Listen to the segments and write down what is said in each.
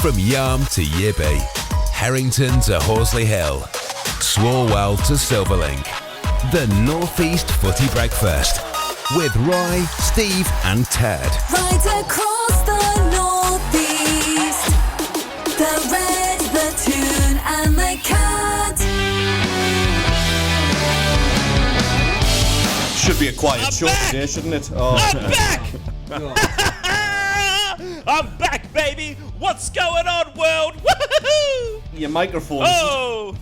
From Yarm to Yibby, Harrington to Horsley Hill, Swalwell to Silverlink. The North East Footy Breakfast with Roy, Steve and Ted. Right across the North East, the Red, the Toon and the Cat. Should be a quiet show today, shouldn't it? Oh. I'm back! I'm back, baby! What's going on, world? Woohoo! Your microphone. Oh!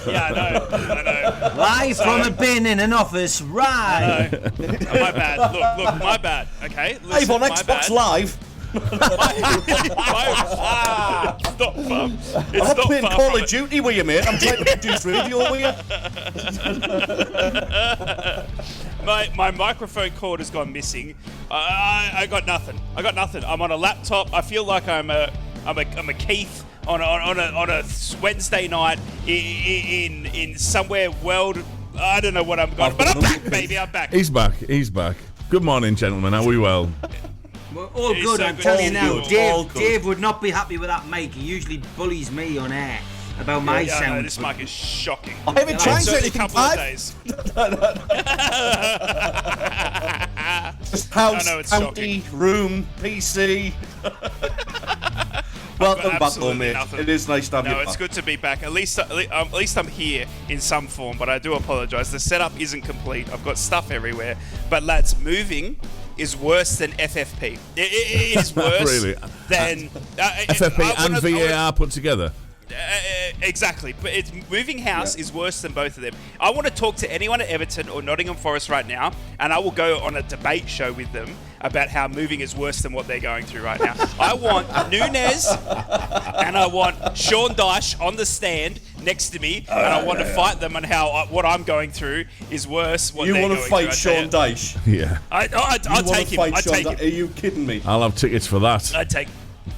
Yeah, I know. Live from a bin in an office, right? My bad. Look, my bad. Okay. Live on Xbox Live. Stop, fam. I'm playing Call of Duty with you, mate. I'm trying to produce radio with you. My microphone cord has gone missing. I got nothing. I'm on a laptop. I feel like I'm a Keith on a Wednesday night in somewhere world. I don't know what I'm going, but I'm back, baby. I'm back. He's back. Good morning, gentlemen. Are we well? We're all good, I'm telling you now. Dave would not be happy with that mic. He usually bullies me on air about my sound. No, this mic is shocking. I haven't changed a anything. couple of days. House, county, room, PC. Welcome back, though, mate. Nothing. It is nice to have you back. No, it's good to be back. At least I'm here in some form, but I do apologise. The setup isn't complete. I've got stuff everywhere. But lads, moving is worse than FFP. It is worse really? than FFP and VAR put together. Exactly, but it's moving house is worse than both of them. I want to talk to anyone at Everton or Nottingham Forest right now, and I will go on a debate show with them about how moving is worse than what they're going through right now. I want Nunes and I want Sean Dyche on the stand next to me, and I want to fight them on how what I'm going through is worse. You want to fight Sean Dyche? Yeah. I'll take him. I take him. Are you kidding me? I'll have tickets for that. I'd take him.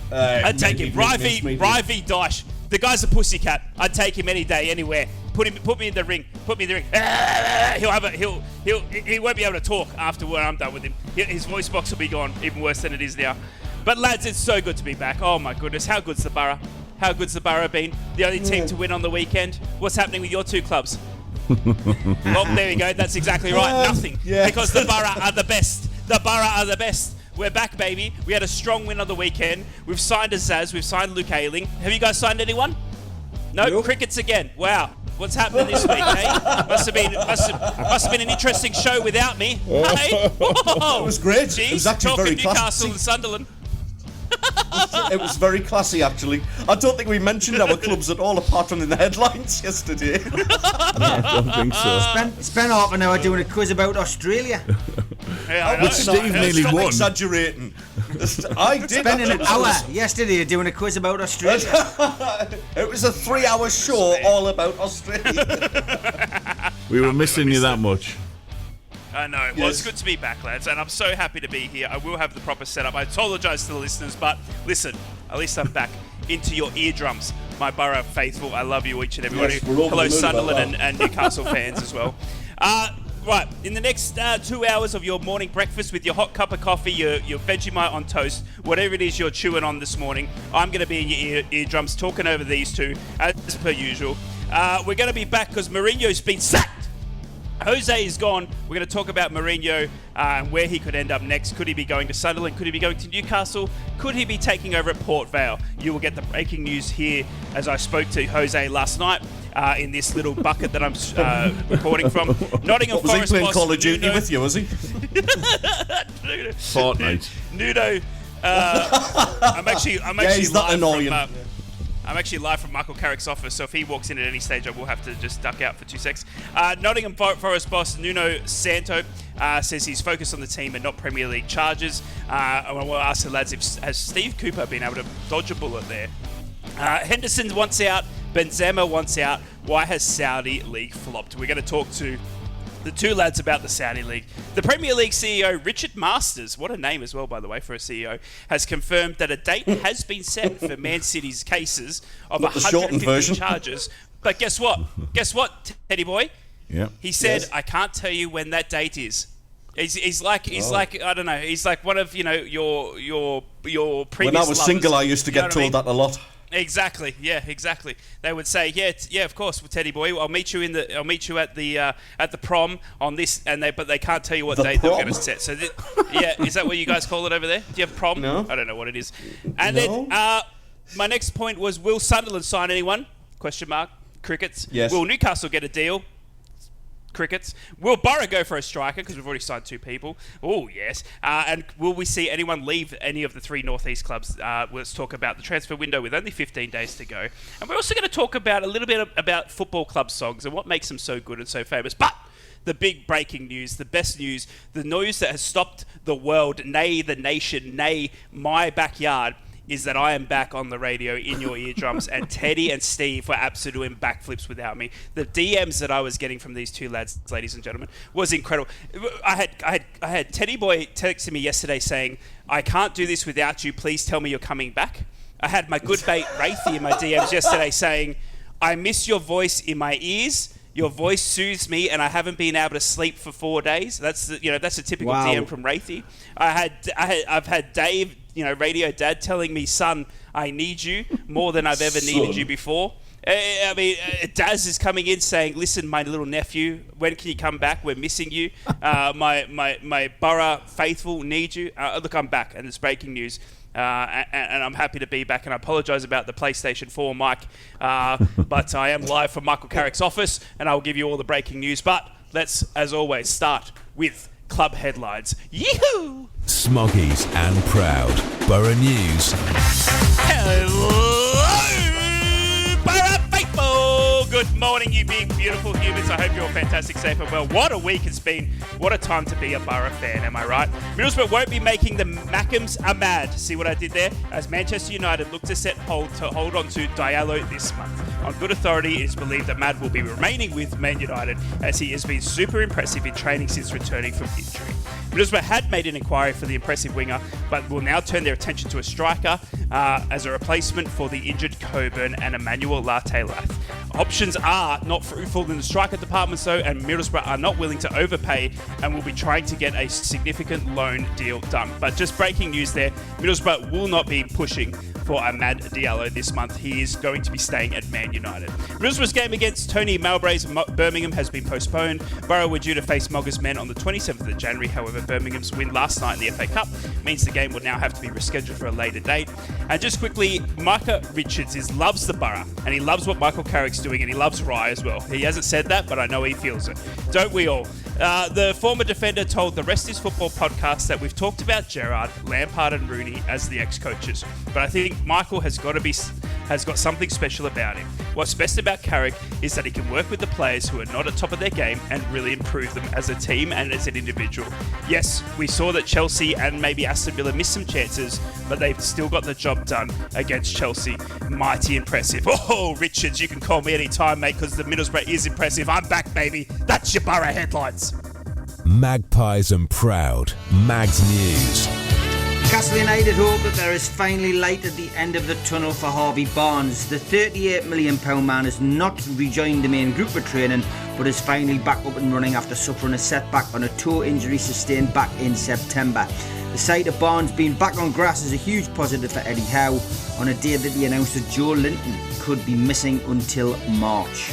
Rivy Dyche. The guy's a pussycat. I'd take him any day, anywhere. Put me in the ring. He won't be able to talk after when I'm done with him. His voice box will be gone, even worse than it is now. But lads, it's so good to be back. Oh my goodness, how good's the Borough? How good's the Borough been? The only team to win on the weekend. What's happening with your two clubs? Well, there we go. That's exactly right. Nothing. Yeah. Because the Borough are the best. The Borough are the best. We're back, baby. We had a strong win on the weekend. We've signed a Zaz. We've signed Luke Ayling. Have you guys signed anyone? No? Crickets again. Wow. What's happening this week, eh? Must have been an interesting show without me. Hey? It was great. Jeez, It was actually talking very Newcastle classy. and Sunderland. It was very classy, actually. I don't think we mentioned our clubs at all, apart from in the headlines yesterday. I don't think so. Spent half an hour doing a quiz about Australia. Yeah, I know. Which Steve nearly Stop won. Exaggerating. I did. Spending an hour yesterday doing a quiz about Australia. It was a 3-hour show all about Australia. We were missing you that much. I know. Well, it's good to be back, lads, and I'm so happy to be here. I will have the proper setup. I apologise to the listeners, but listen, at least I'm back into your eardrums, my Borough faithful. I love you, each and every one. Yes, we're all Hello, over the moon Sunderland about and Newcastle fans as well. Right, in the next 2 hours of your morning breakfast with your hot cup of coffee, your Vegemite on toast, whatever it is you're chewing on this morning, I'm going to be in your eardrums talking over these two, as per usual. We're going to be back because Mourinho's been sacked. Jose is gone. We're going to talk about Mourinho and where he could end up next. Could he be going to Sunderland? Could he be going to Newcastle? Could he be taking over at Port Vale? You will get the breaking news here as I spoke to Jose last night in this little bucket that I'm recording from. Nottingham Was he Forest playing boss Call of Duty Nuno. with you, was he? Fortnite. Nuno. I'm actually he's not live annoying. from... I'm actually live from Michael Carrick's office, so if he walks in at any stage, I will have to just duck out for 2 seconds. Nottingham Forest boss Nuno Santo says he's focused on the team and not Premier League charges. I want to ask the lads, has Steve Cooper been able to dodge a bullet there? Henderson wants out, Benzema wants out. Why has Saudi League flopped? We're going to talk to the two lads about the Saudi League. The Premier League CEO, Richard Masters, what a name as well, by the way, for a CEO, has confirmed that a date has been set for Man City's cases of 150 charges. But guess what? Teddy boy? Yeah. He said, I can't tell you when that date is. He's like I don't know. He's like one of your previous. When I was single, I used to get told that a lot. Exactly. Yeah. Exactly. They would say, "Yeah, of course, Teddy boy. I'll meet you at the prom on this," but they can't tell you what date they're going to set. So, is that what you guys call it over there? Do you have prom? No. I don't know what it is. And then my next point was: will Sunderland sign anyone? ? Crickets. Yes. Will Newcastle get a deal? Crickets. Will Borough go for a striker? Because we've already signed 2 people. Oh, yes. And will we see anyone leave any of the 3 North East clubs? Let's talk about the transfer window with only 15 days to go. And we're also going to talk about a little bit about football club songs and what makes them so good and so famous. But the big breaking news, the best news, the news that has stopped the world, nay, the nation, nay, my backyard, is that I am back on the radio in your eardrums, and Teddy and Steve were absolutely doing backflips without me. The DMs that I was getting from these 2 lads, ladies and gentlemen, was incredible. I had Teddy Boy texting me yesterday saying, "I can't do this without you. Please tell me you're coming back." I had my good mate Wraithy in my DMs yesterday saying, "I miss your voice in my ears. Your voice soothes me, and I haven't been able to sleep for 4 days." That's a typical DM from Wraithy. I've had Dave, Radio Dad, telling me, "Son, I need you more than I've ever needed you before." Daz is coming in saying, "Listen, my little nephew, when can you come back? We're missing you. My Borough faithful need you." Look, I'm back, and it's breaking news. And I'm happy to be back, and I apologise about the PlayStation 4 mic, but I am live from Michael Carrick's office, and I'll give you all the breaking news. But let's, as always, start with club headlines. Yee-hoo! Smoggies and Proud. Borough News. Hello, Borough faithful! Good morning, you big, beautiful humans. I hope you're all fantastic, safe and well. What a week it's been. What a time to be a Borough fan, am I right? Middlesbrough won't be making the Mackems a mad. See what I did there? As Manchester United look to hold on to Diallo this month. On good authority, it is believed that Mad will be remaining with Man United, as he has been super impressive in training since returning from injury. Middlesbrough had made an inquiry for the impressive winger, but will now turn their attention to a striker as a replacement for the injured Coburn and Emmanuel Latte-Lath. Options are not fruitful in the striker department, though, and Middlesbrough are not willing to overpay and will be trying to get a significant loan deal done. But just breaking news there, Middlesbrough will not be pushing for Amad Diallo this month. He is going to be staying at Man United. Middlesbrough's game against Tony Mowbray's Birmingham has been postponed. Borough were due to face Moggers Men on the 27th of January. However, Birmingham's win last night in the FA Cup means the game will now have to be rescheduled for a later date. And just quickly, Micah Richards loves the Borough, and he loves what Michael Carrick's doing, and he loves Rye as well. He hasn't said that, but I know he feels it. Don't we all? The former defender told the Rest is Football podcast that we've talked about Gerrard, Lampard and Rooney as the ex-coaches, but I think Michael has got something special about him. What's best about Carrick is that he can work with the players who are not at top of their game and really improve them as a team and as an individual. Yes, we saw that Chelsea and maybe Aston Villa missed some chances, but they've still got the job done against Chelsea. Mighty impressive. Oh, Richards, you can call me anytime, mate, because the Middlesbrough is impressive. I'm back, baby. That's your Borough headlines. Magpies and Proud. Mags News. Newcastle United hope that there is finally light at the end of the tunnel for Harvey Barnes. The £38 million man has not rejoined the main group of training, but is finally back up and running after suffering a setback on a toe injury sustained back in September. The sight of Barnes being back on grass is a huge positive for Eddie Howe on a day that he announced that Joe Linton could be missing until March.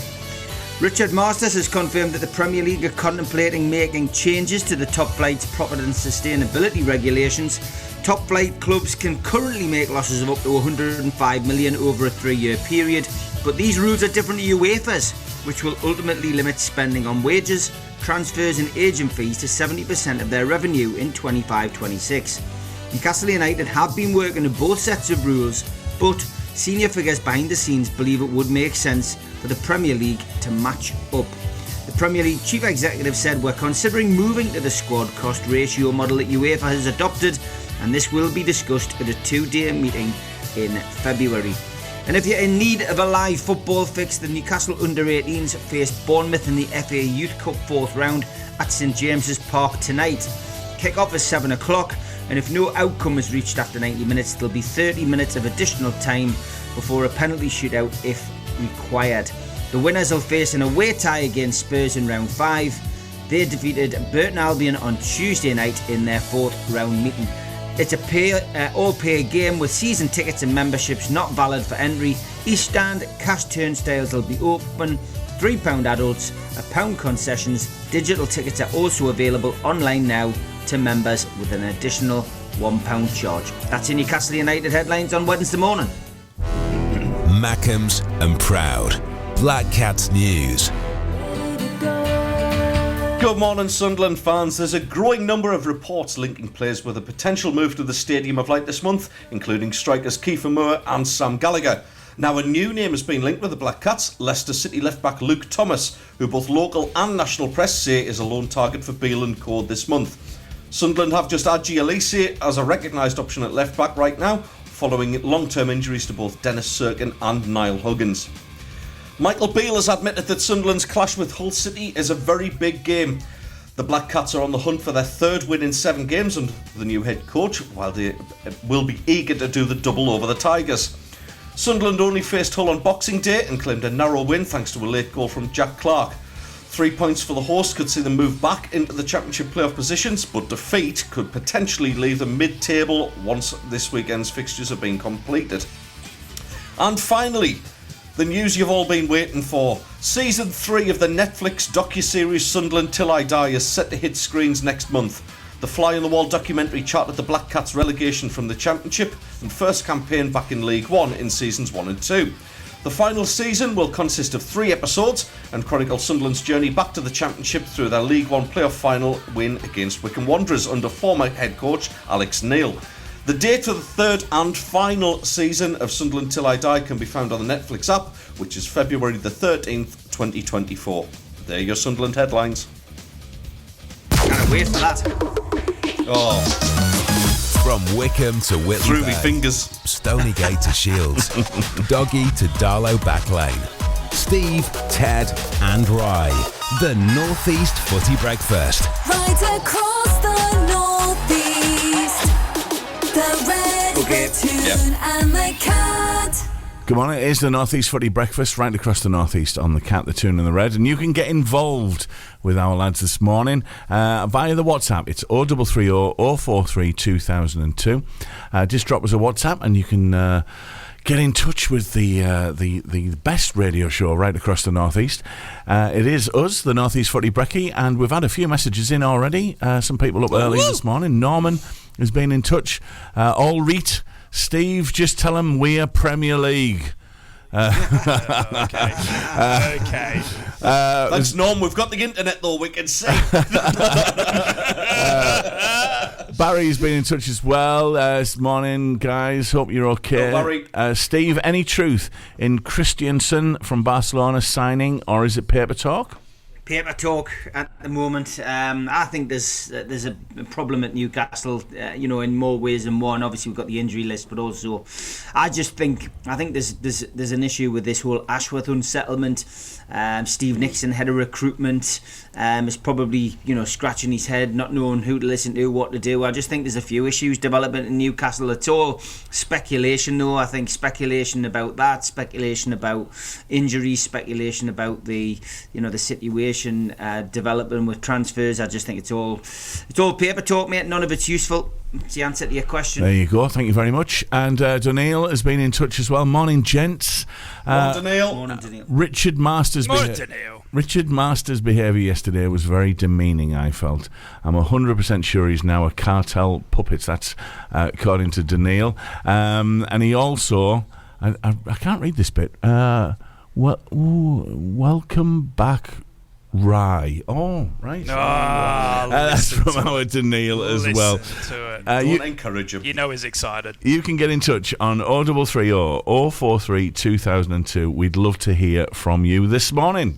Richard Masters has confirmed that the Premier League are contemplating making changes to the top flight's profit and sustainability regulations. Top flight clubs can currently make losses of up to $105 million over a 3-year period, but these rules are different to UEFA's, which will ultimately limit spending on wages, transfers and agent fees to 70% of their revenue in 25-26. Newcastle United have been working on both sets of rules, but senior figures behind the scenes believe it would make sense for the Premier League to match up. The Premier League chief executive said, "We're considering moving to the squad cost ratio model that UEFA has adopted, and this will be discussed at a 2-day meeting in February." And if you're in need of a live football fix, the Newcastle under-18s faced Bournemouth in the FA Youth Cup 4th round at St James's Park tonight. Kick-off is 7 o'clock, and if no outcome is reached after 90 minutes, there'll be 30 minutes of additional time before a penalty shootout if required. The winners will face an away tie against Spurs in round 5. They defeated Burton Albion on Tuesday night in their 4th round meeting. It's a all-pay game with season tickets and memberships not valid for entry. East Stand cash turnstiles will be open. £3 adults, £1 concessions. Digital tickets are also available online now to members with an additional £1 charge. That's in Newcastle United headlines on Wednesday morning. Mackems and Proud. Black Cats News. Good morning, Sunderland fans. There's a growing number of reports linking players with a potential move to the Stadium of Light this month, including strikers Kiefer Moore and Sam Gallagher. Now, a new name has been linked with the Black Cats, Leicester City left-back Luke Thomas, who both local and national press say is a lone target for Beale and Code this month. Sunderland have just Adji Elise as a recognised option at left-back right now, following long-term injuries to both Dennis Serkin and Niall Huggins. Michael Beale has admitted that Sunderland's clash with Hull City is a very big game. The Black Cats are on the hunt for their 3rd win in 7 games under the new head coach, while they will be eager to do the double over the Tigers. Sunderland only faced Hull on Boxing Day and claimed a narrow win thanks to a late goal from Jack Clark. 3 points for the host could see them move back into the Championship playoff positions, but defeat could potentially leave them mid-table once this weekend's fixtures have been completed. And finally, the news you've all been waiting for. Season 3 of the Netflix docuseries Sunderland Till I Die is set to hit screens next month. The fly-on-the-wall documentary charted the Black Cats' relegation from the Championship and first campaign back in League One in seasons 1 and 2. The final season will consist of 3 episodes and chronicle Sunderland's journey back to the Championship through their League One playoff final win against Wycombe Wanderers under former head coach Alex Neil. The date for the 3rd and final season of Sunderland Till I Die can be found on the Netflix app, which is February the 13th, 2024. There are your Sunderland headlines. Can't wait for that. Oh, From Wickham to Whitley through me Bay, fingers. Stonygate to Shields, Doggy to Darlow Backlane, Steve, Ted and Rye. The North East Footy Breakfast. Right across the North East. The Red, the Toon and the Cat. Good morning, it is the North East Footy Breakfast right across the North East on the Cat, the Toon and the Red, and you can get involved with our lads this morning via the WhatsApp. It's 0330 043 2002. Just drop us a WhatsApp and you can get in touch with the best radio show right across the North East. It is us, the North East Footy Brekky, and we've had a few messages in already. Some people up early this morning. Norman has been in touch. All Reet, Steve, just tell him we're Premier League. Okay. Thanks, Norm. We've got the internet, though, we can see. Barry's been in touch as well this morning, guys. Hope you're okay. Hello, Barry. Steve, any truth in Christiansen from Barcelona signing, or is it paper talk? Paper talk at the moment. I think there's a problem at Newcastle, in more ways than one. Obviously, we've got the injury list, but also, I think there's an issue with this whole Ashworth unsettlement. Steve Nixon, head of recruitment, is probably scratching his head, not knowing who to listen to, what to do. I just think there's a few issues developing in Newcastle. It's all speculation, though. I think speculation about that, speculation about injuries, speculation about the situation developing with transfers. I just think it's all paper talk, mate. None of it's useful. It's the answer to your question. There you go. Thank you very much. And Daniel has been in touch as well. Morning, gents. Morning, Daniel. Morning, Daniel. Richard Masters' behaviour yesterday was very demeaning, I felt. I'm 100% sure he's now a cartel puppet. That's according to Daniel. And he also, I can't read this bit. Welcome back, Rye. Oh, right. That's from our Daniel as well. To it. Don't encourage him. You know he's excited. You can get in touch on 0330 043 2002. We'd love to hear from you this morning.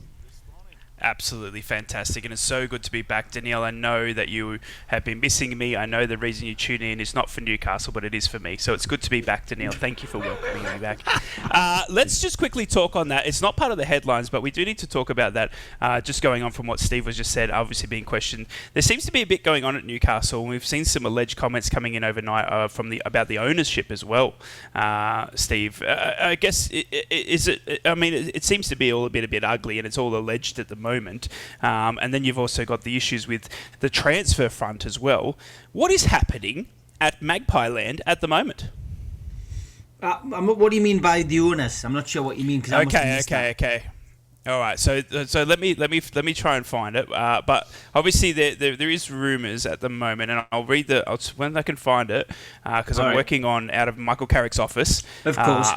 Absolutely fantastic, and it's so good to be back, Danielle. I know that you have been missing me. I know the reason you tune in is not for Newcastle, but it is for me. So it's good to be back, Danielle. Thank you for welcoming me back. Let's just quickly talk on that. It's not part of the headlines, but we do need to talk about that. Just going on from what Steve was just said, obviously being questioned. There seems to be a bit going on at Newcastle, and we've seen some alleged comments coming in overnight about the ownership as well. Steve, I guess it seems to be all a bit ugly, and it's all alleged at the moment. moment. And then you've also got the issues with the transfer front as well. What is happening at Magpie Land at the moment? What do you mean by the owners? I'm not sure what you mean. Okay. All right, so let me try and find it. But obviously there is rumours at the moment, and I'll read when I can find it, because I'm working out of Michael Carrick's office. Of course.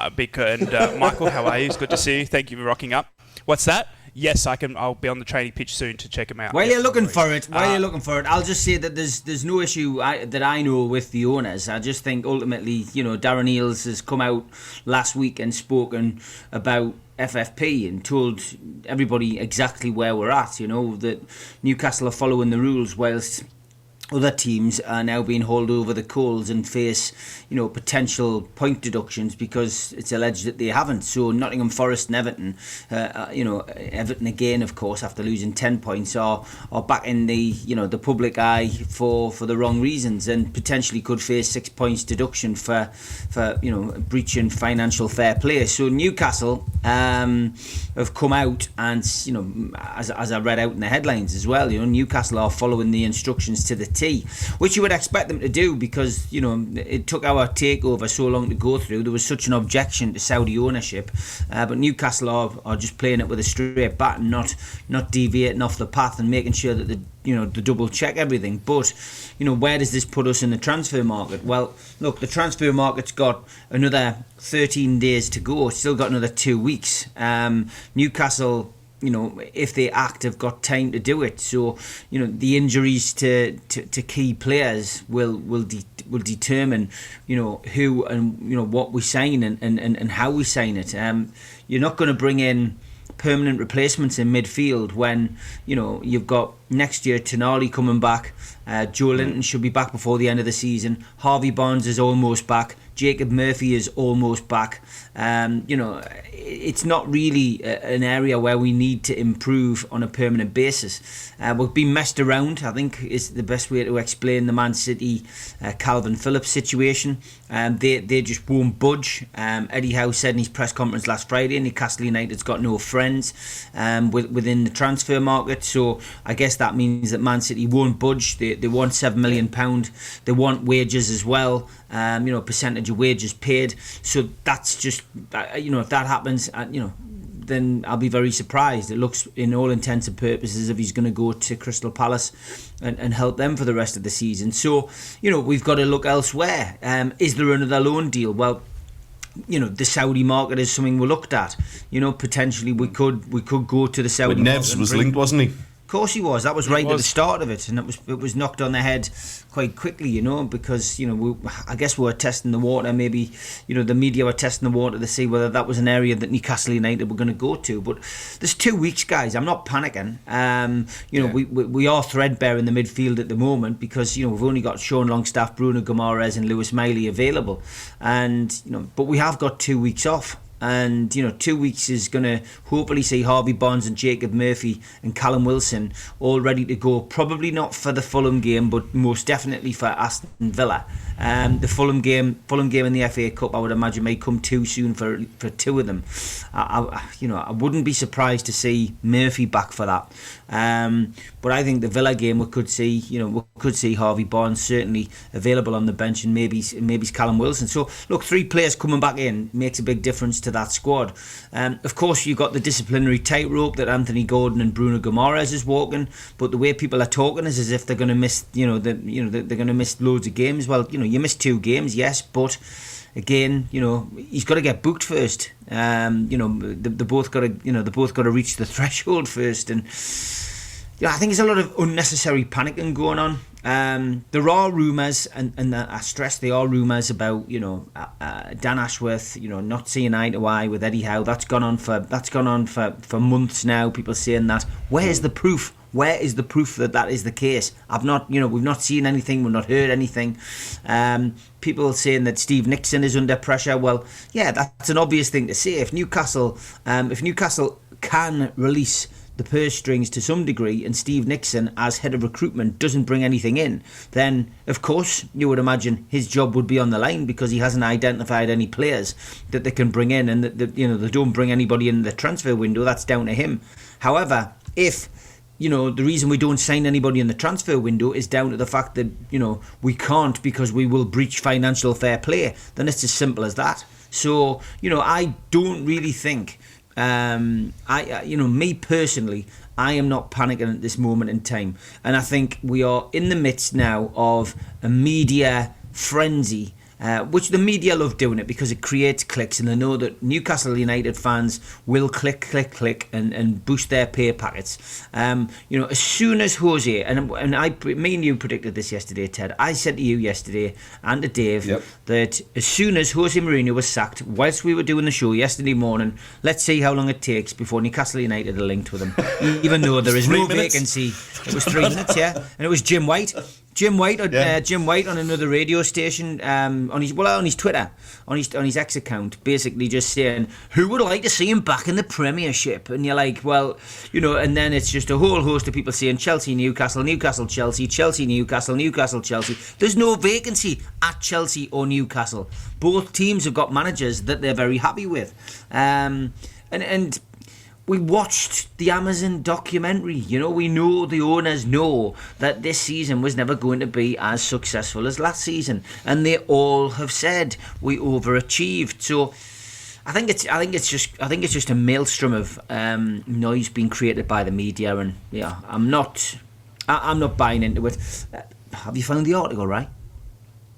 Michael, how are you? It's good to see you. Thank you for rocking up. What's that? Yes, I can. I'll be on the training pitch soon to check him out. While you're looking for it, I'll just say that there's no issue that I know with the owners. I just think ultimately, Darren Eales has come out last week and spoken about FFP and told everybody exactly where we're at. That Newcastle are following the rules, whilst other teams are now being hauled over the coals and face, potential point deductions because it's alleged that they haven't. So Nottingham Forest and Everton, Everton again, of course, after losing 10 points, are back in the public eye for the wrong reasons and potentially could face 6 points deduction for breaching financial fair play. So Newcastle have come out and, as I read out in the headlines as well, Newcastle are following the instructions to the T, which you would expect them to do because it took our takeover so long to go through. There was such an objection to Saudi ownership, but Newcastle are just playing it with a straight bat and not deviating off the path and making sure that the double check everything. But where does this put us in the transfer market? Well, look, the transfer market's got another 13 days to go. It's still got another 2 weeks. Newcastle, if they act, have got time to do it. So, the injuries to key players will determine, who and what we sign and how we sign it. You're not going to bring in permanent replacements in midfield when you've got next year Tonali coming back. Joe Linton should be back before the end of the season. Harvey Barnes is almost back. Jacob Murphy is almost back. It's not really an area where we need to improve on a permanent basis. We've been messed around, I think, is the best way to explain the Man City Calvin Phillips situation. They just won't budge. Eddie Howe said in his press conference last Friday, Newcastle United's got no friends within the transfer market. So I guess that means that Man City won't budge. They want £7 million. They want wages as well. Percentage of wages paid. So that's just, if that happens, then I'll be very surprised. It looks, in all intents and purposes, as if he's going to go to Crystal Palace and help them for the rest of the season. So, we've got to look elsewhere. Is there another loan deal? Well, the Saudi market is something we looked at. Potentially we could go to the Saudi but market. Neves was linked, wasn't he? Of course he was. That was right at the start of it, and it was knocked on the head quite quickly, because I guess we were testing the water. Maybe the media were testing the water to see whether that was an area that Newcastle United were going to go to. But there's 2 weeks, guys. I'm not panicking. We are threadbare in the midfield at the moment because we've only got Sean Longstaff, Bruno Guimaraes, and Lewis Miley available, and but we have got 2 weeks off. And 2 weeks is going to hopefully see Harvey Barnes and Jacob Murphy and Callum Wilson all ready to go. Probably not for the Fulham game, but most definitely for Aston Villa. The Fulham game in the FA Cup, I would imagine, may come too soon for two of them. I wouldn't be surprised to see Murphy back for that. But I think the Villa game we could see Harvey Barnes certainly available on the bench, and maybe Callum Wilson. So look, 3 players coming back in makes a big difference to that squad. Of course, you've got the disciplinary tightrope that Anthony Gordon and Bruno Guimaraes is walking. But the way people are talking is as if they're going to miss, they're going to miss loads of games. Well, you missed 2 games, yes, but again, he's got to get booked first. They both got to reach the threshold first, and I think there's a lot of unnecessary panicking going on. There are rumours, and I stress there are rumours about Dan Ashworth not seeing eye to eye with Eddie Howe. That's gone on for months now. People saying that. Where's the proof? Where is the proof that is the case? We've not seen anything. We've not heard anything. People saying that Steve Nixon is under pressure. Well, yeah, that's an obvious thing to say. If Newcastle can release the purse strings to some degree, and Steve Nixon, as head of recruitment, doesn't bring anything in, then of course you would imagine his job would be on the line, because he hasn't identified any players that they can bring in, and that they don't bring anybody in the transfer window. That's down to him. However, if the reason we don't sign anybody in the transfer window is down to the fact that, we can't because we will breach financial fair play, then it's as simple as that. So, I don't really think, me personally, I am not panicking at this moment in time. And I think we are in the midst now of a media frenzy, which the media love doing it because it creates clicks, and they know that Newcastle United fans will click and boost their pay packets. As soon as Jose, me and you predicted this yesterday, Ted. I said to you yesterday and to Dave that as soon as Jose Mourinho was sacked, whilst we were doing the show yesterday morning, let's see how long it takes before Newcastle United are linked with him. Even though there is no vacancy. It was 3 minutes, yeah. And it was Jim White on another radio station, on his Twitter, on his X account, basically just saying, who would like to see him back in the Premiership? And you're like, well, and then it's just a whole host of people saying Chelsea, Newcastle, Newcastle, Chelsea, Chelsea, Newcastle, Newcastle, Chelsea. There's no vacancy at Chelsea or Newcastle. Both teams have got managers that they're very happy with, and we watched the Amazon documentary. We know the owners know that this season was never going to be as successful as last season, and they all have said we overachieved. So I think it's just a maelstrom of noise being created by the media, and I'm not buying into it. Have you found the article, right?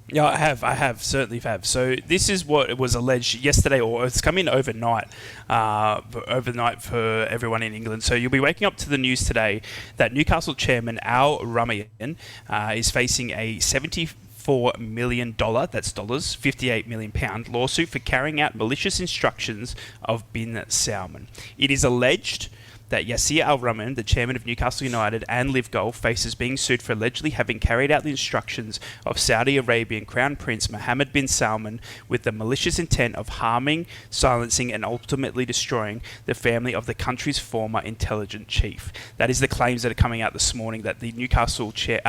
Yeah, I have, certainly have. So this is what was alleged yesterday, or it's come in overnight for everyone in England. So you'll be waking up to the news today that Newcastle chairman Al Ramayan is facing a $74 million, that's dollars, £58 million lawsuit for carrying out malicious instructions of bin Salman. It is alleged that Yasir Al-Rahman, the chairman of Newcastle United and Live Golf, faces being sued for allegedly having carried out the instructions of Saudi Arabian Crown Prince Mohammed bin Salman with the malicious intent of harming, silencing and ultimately destroying the family of the country's former intelligence chief. That is the claims that are coming out this morning, that the Newcastle chairman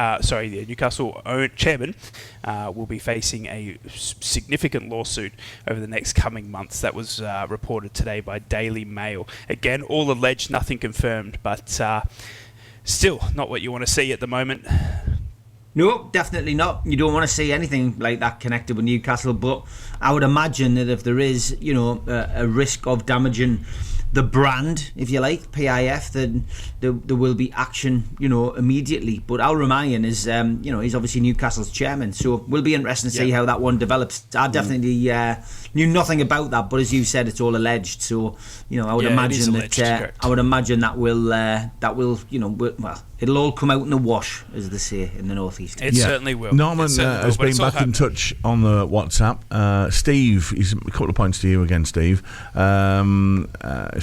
will be facing a significant lawsuit over the next coming months. That was reported today by Daily Mail. Again, all alleged, nothing confirmed, but still not what you want to see at the moment. No, definitely not. You don't want to see anything like that connected with Newcastle, but I would imagine that if there is, a risk of damaging the brand, if you like, PIF, then there will be action, immediately. But Al Ramayan is, he's obviously Newcastle's chairman, so it will be interesting to see how that one develops. I definitely knew nothing about that, but as you said, it's all alleged. So, I would imagine that will, it'll all come out in the wash, as they say in the North East. It certainly will. Norman has been back in touch on the WhatsApp. Steve, a couple of points to you again, Steve.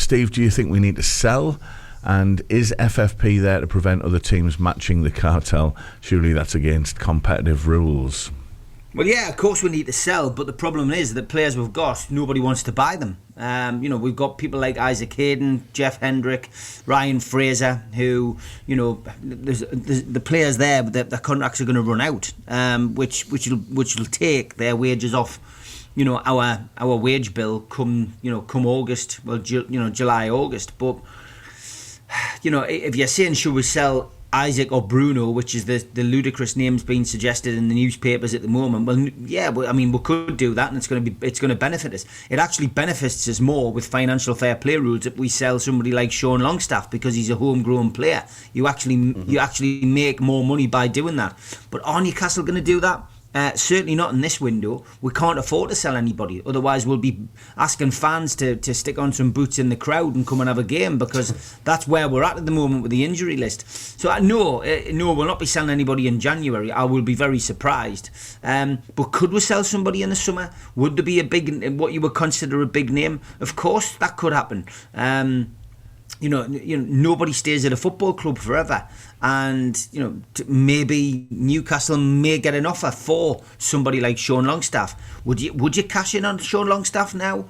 Steve, do you think we need to sell? And is FFP there to prevent other teams matching the cartel? Surely that's against competitive rules. Well, yeah, of course we need to sell, but the problem is that players we've got, nobody wants to buy them. We've got people like Isaac Hayden, Jeff Hendrick, Ryan Fraser, who, there's the players there, but their contracts are going to run out, which will take their wages off, our wage bill come August, July, August. But, if you're saying should we sell Isaac or Bruno, which is the ludicrous names being suggested in the newspapers at the moment, well, yeah, we could do that, and it's going to benefit us. It actually benefits us more with financial fair play rules if we sell somebody like Sean Longstaff, because he's a homegrown player. You actually make more money by doing that. But are Newcastle going to do that? Certainly not in this window. We can't afford to sell anybody. Otherwise, we'll be asking fans to stick on some boots in the crowd and come and have a game, because that's where we're at the moment with the injury list. So no, we'll not be selling anybody in January. I will be very surprised. But could we sell somebody in the summer? Would there be what you would consider a big name? Of course, that could happen. Nobody stays at a football club forever, and maybe Newcastle may get an offer for somebody like Sean Longstaff. Would you cash in on Sean Longstaff now?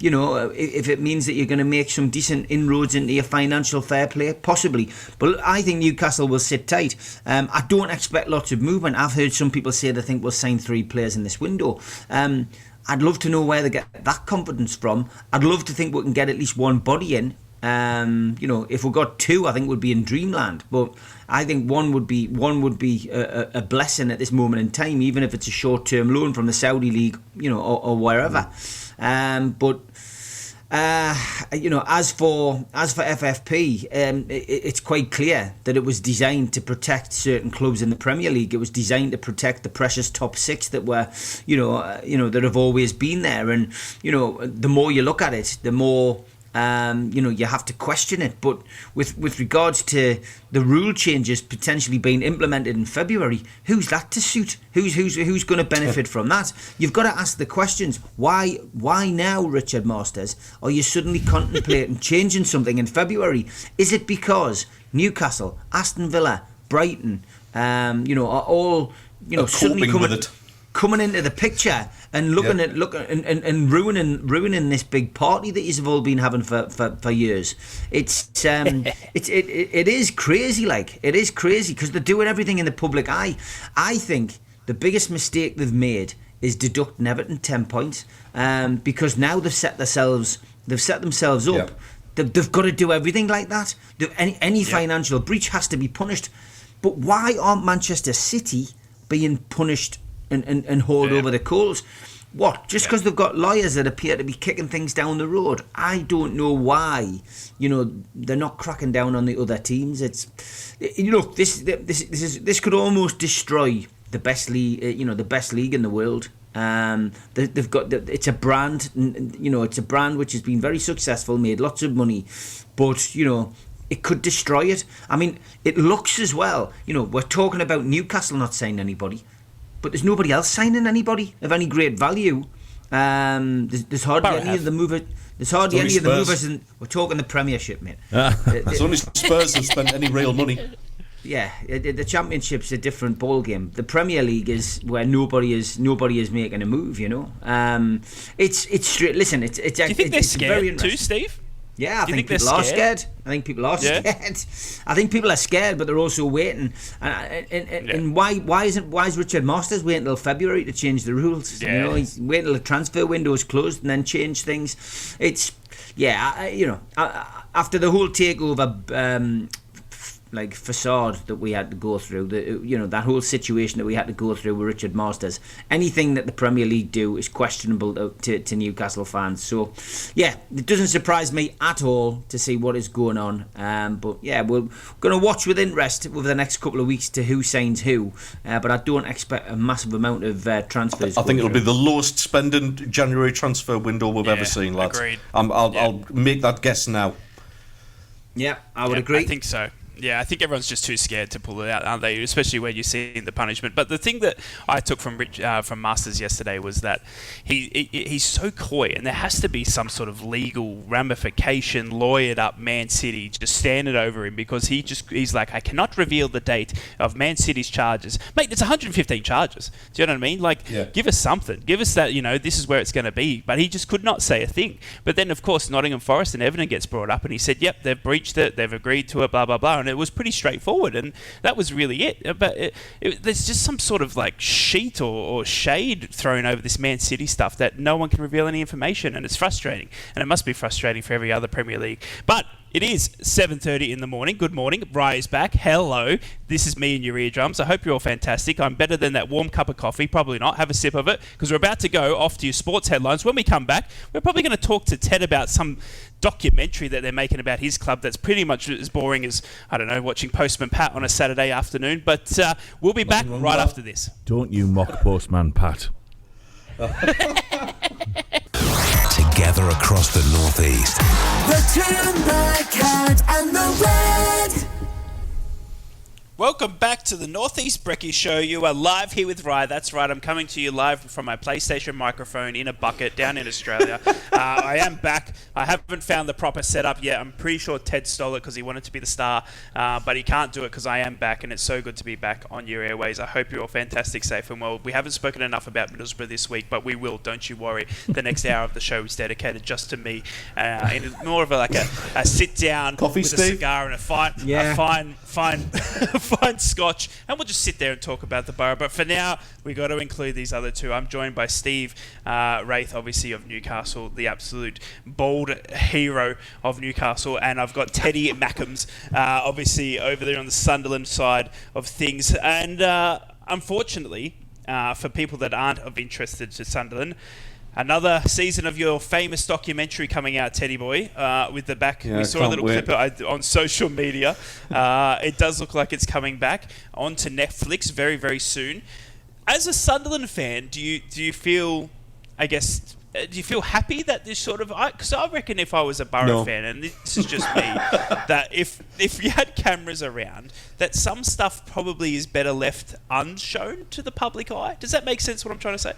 if it means that you're going to make some decent inroads into your financial fair play, possibly. But I think Newcastle will sit tight. I don't expect lots of movement. I've heard some people say they think we'll sign 3 players in this window. I'd love to know where they get that confidence from. I'd love to think we can get at least one body in. If we got 2, I think we'd be in dreamland. But I think one would be a blessing at this moment in time, even if it's a short-term loan from the Saudi League, or wherever. As for FFP, it's quite clear that it was designed to protect certain clubs in the Premier League. It was designed to protect the precious top 6 that were, that have always been there. And the more you look at it, the more you have to question it. But with regards to the rule changes potentially being implemented in February, who's that to suit? Who's going to benefit from that? You've got to ask the questions. Why now, Richard Masters? Are you suddenly contemplating changing something in February? Is it because Newcastle, Aston Villa, Brighton, are all suddenly coming into the picture and and ruining this big party that you've all been having for years? It is crazy. It is crazy because they're doing everything in the public eye. I think the biggest mistake they've made is deducting Everton 10 points because now they've set themselves up. Yeah. They've got to do everything like that. Any financial breach has to be punished. But why aren't Manchester City being punished and hauled over the coals? What? Just because they've got lawyers that appear to be kicking things down the road? I don't know why. They're not cracking down on the other teams. This could almost destroy the best league. The best league in the world. They've got it's a brand. It's a brand which has been very successful, made lots of money, but it could destroy it. I mean, it looks as well. We're talking about Newcastle not signing anybody. But there's nobody else signing anybody of any great value. There's hardly any of the movers. There's hardly any of the movers, and we're talking the Premiership, mate. It's only Spurs have spent any real money. Yeah, the Championship's a different ball game. The Premier League is where nobody is making a move. It's straight. Listen, it's. Do you think they're scared too, Steve? Yeah, I think people are scared. I think people are scared. I think people are scared, but they're also waiting. And why is Richard Masters waiting until February to change the rules? Yeah. He's waiting until the transfer window is closed and then change things. It's after the whole takeover facade that we had to go through, that whole situation that we had to go through with Richard Masters, anything that the Premier League do is questionable to Newcastle fans. So it doesn't surprise me at all to see what is going on, but we're going to watch with interest over the next couple of weeks to who signs who, but I don't expect a massive amount of transfers. I think it'll be the lowest spending January transfer window we've ever seen, lads. Agreed. I'll make that guess now. Yeah, I would agree. I think so. Yeah, I think everyone's just too scared to pull it out, aren't they? Especially when you're seeing the punishment. But the thing that I took from Masters yesterday was that he's so coy, and there has to be some sort of legal ramification, lawyered up Man City just standing over him because he's like, I cannot reveal the date of Man City's charges. Mate, it's 115 charges. Do you know what I mean? Give us something. Give us that, this is where it's going to be. But he just could not say a thing. But then, of course, Nottingham Forest and Everton gets brought up, and he said, yep, they've breached it, they've agreed to it, blah, blah, blah. And it was pretty straightforward, and that was really it. But there's just some sort of sheet or shade thrown over this Man City stuff that no one can reveal any information, and it's frustrating. And it must be frustrating for every other Premier League. But it is 7:30 in the morning. Good morning. Bri is back. Hello. This is me in your eardrums. I hope you're all fantastic. I'm better than that warm cup of coffee. Probably not. Have a sip of it, because we're about to go off to your sports headlines. When we come back, we're probably going to talk to Ted about some documentary that they're making about his club that's pretty much as boring as, I don't know, watching Postman Pat on a Saturday afternoon. But we'll be back right after this. Don't you mock Postman Pat. Together across the North East. The Toon, the Cat and the Red. Welcome back to the North East Brekky Show. You are live here with Rye. That's right, I'm coming to you live from my PlayStation microphone in a bucket down in Australia. I am back. I haven't found the proper setup yet. I'm pretty sure Ted stole it because he wanted to be the star, but he can't do it because I am back, and it's so good to be back on your airways. I hope you're all fantastic, safe and well. We haven't spoken enough about Middlesbrough this week, but we will, don't you worry. The next hour of the show is dedicated just to me. And more of a sit-down Coffee, with Steve? a cigar and a fine scotch, and we'll just sit there and talk about the Borough. But for now, we got to include these other two. I'm joined by Steve Wraith, obviously of Newcastle, the absolute bald hero of Newcastle, and I've got Teddy Mackams, obviously over there on the Sunderland side of things. And unfortunately, for people that aren't of interest to Sunderland, another season of your famous documentary coming out, Teddy Boy, with the back. Yeah, we saw a little clip on social media. It does look like it's coming back onto Netflix very, very soon. As a Sunderland fan, do you feel, I guess, do you feel happy that this sort of... Because I reckon if I was a Borough fan, and this is just me, that if you had cameras around, that some stuff probably is better left unshown to the public eye. Does that make sense, what I'm trying to say?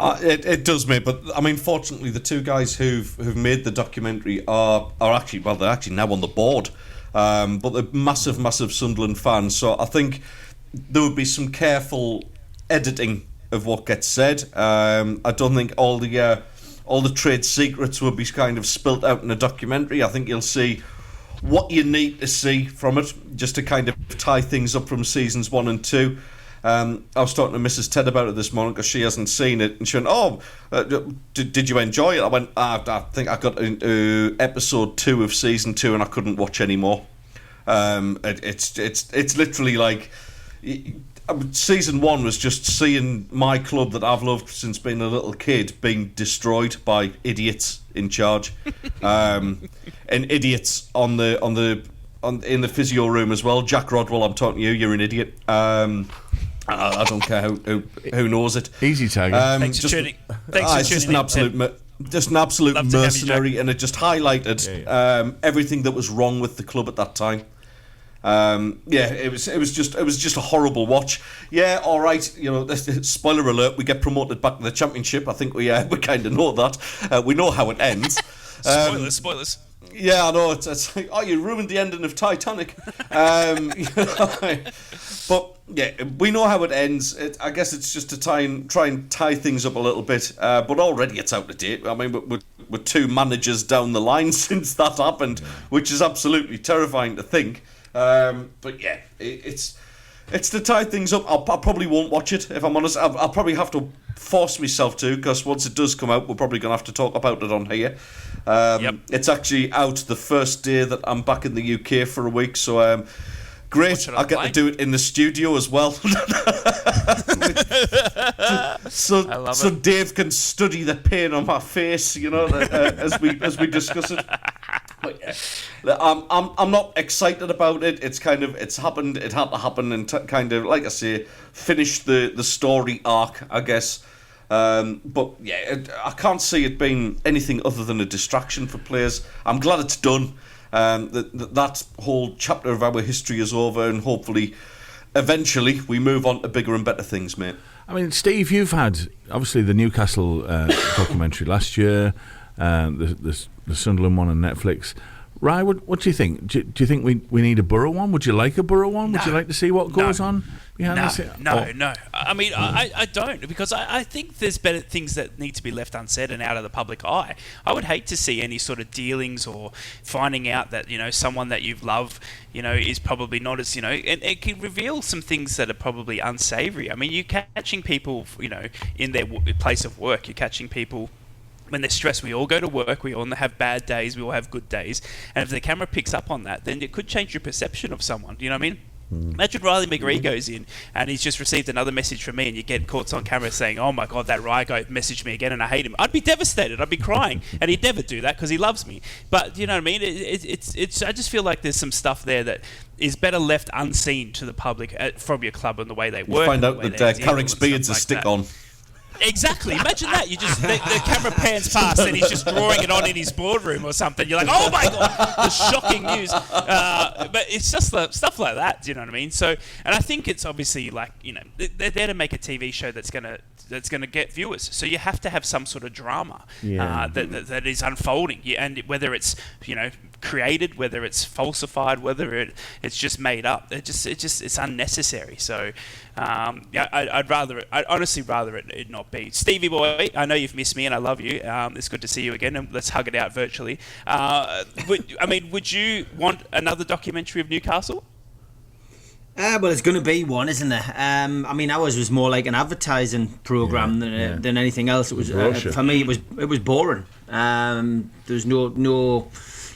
It does, mate. But I mean, fortunately, the two guys who've made the documentary are actually, well, they're actually now on the board. But they're massive Sunderland fans. So I think there would be some careful editing of what gets said. I don't think all the trade secrets will be kind of spilt out in a documentary. I think you'll see what you need to see from it, just to kind of tie things up from seasons 1 and 2. I was talking to Mrs. Ted about it this morning because she hasn't seen it, and she went, did you enjoy it? I went, I think I got into episode 2 of season 2 and I couldn't watch anymore. It's literally like season 1 was just seeing my club that I've loved since being a little kid being destroyed by idiots in charge, and idiots in the physio room as well. Jack Rodwell, I'm talking to you. You're an idiot. I don't care who knows it. Easy tag. Thanks for tuning. It's just an absolute mercenary, and it just highlighted everything that was wrong with the club at that time. It was just a horrible watch. Yeah, all right. You know, spoiler alert: we get promoted back to the Championship. I think we kind of know that. We know how it ends. Spoilers. Yeah, I know. It's like, you ruined the ending of Titanic. But yeah, we know how it ends. I guess it's just to try and tie things up a little bit. But already it's out of date. I mean, we're 2 managers down the line since that happened, which is absolutely terrifying to think. But yeah, it's to tie things up. I probably won't watch it, if I'm honest. I'll probably have to force myself to, because once it does come out, we're probably going to have to talk about it on here. It's actually out the first day that I'm back in the UK for a week, so great. I get to do it in the studio as well. so Dave can study the pain on my face, you know, as we discuss it. But yeah, I'm not excited about it. It's happened. It had to happen, and kind of, like I say, finish the story arc, I guess. But yeah, I can't see it being anything other than a distraction for players. I'm glad it's done. That whole chapter of our history is over, and hopefully, eventually, we move on to bigger and better things, mate. I mean, Steve, you've had obviously the Newcastle documentary last year, the Sunderland one on Netflix. Rye, what do you think? Do you think we need a Borough one? Would you like a Borough one? Would you like to see what goes on behind the scenes? No. I mean, I don't, because I think there's better things that need to be left unsaid and out of the public eye. I would hate to see any sort of dealings or finding out that, you know, someone that you've loved, you know, is probably not as, you know, and it can reveal some things that are probably unsavoury. I mean, you're catching people, you know, in their place of work. You're catching people when they're stressed. We all go to work, we all have bad days, we all have good days, and if the camera picks up on that, then it could change your perception of someone. You know what I mean? Imagine Riley McGree goes in and he's just received another message from me, and you get caught on camera saying, "Oh my God, that Rye guy messaged me again and I hate him." I'd be devastated. I'd be crying, and he'd never do that because he loves me. But you know what I mean? It's. I just feel like there's some stuff there that is better left unseen to the public from your club and the way they work. You find out that Carrick's beard's a stick-on. Exactly. Imagine that. You just the camera pans past and he's just drawing it on in his boardroom or something. You're like, oh my god, the shocking news. But it's just stuff like that. Do you know what I mean? So, and I think it's obviously like, you know, they're there to make a TV show that's gonna get viewers. So you have to have some sort of drama that is unfolding. And whether it's, you know, created, whether it's falsified, whether it's just made up, it's unnecessary. So I'd honestly rather it not be. Stevie boy, I know you've missed me and I love you. It's good to see you again, and let's hug it out virtually. Would you want another documentary of Newcastle? Well, there's going to be one, isn't there? I mean, ours was more like an advertising program than anything else. It was for me. It was boring. There's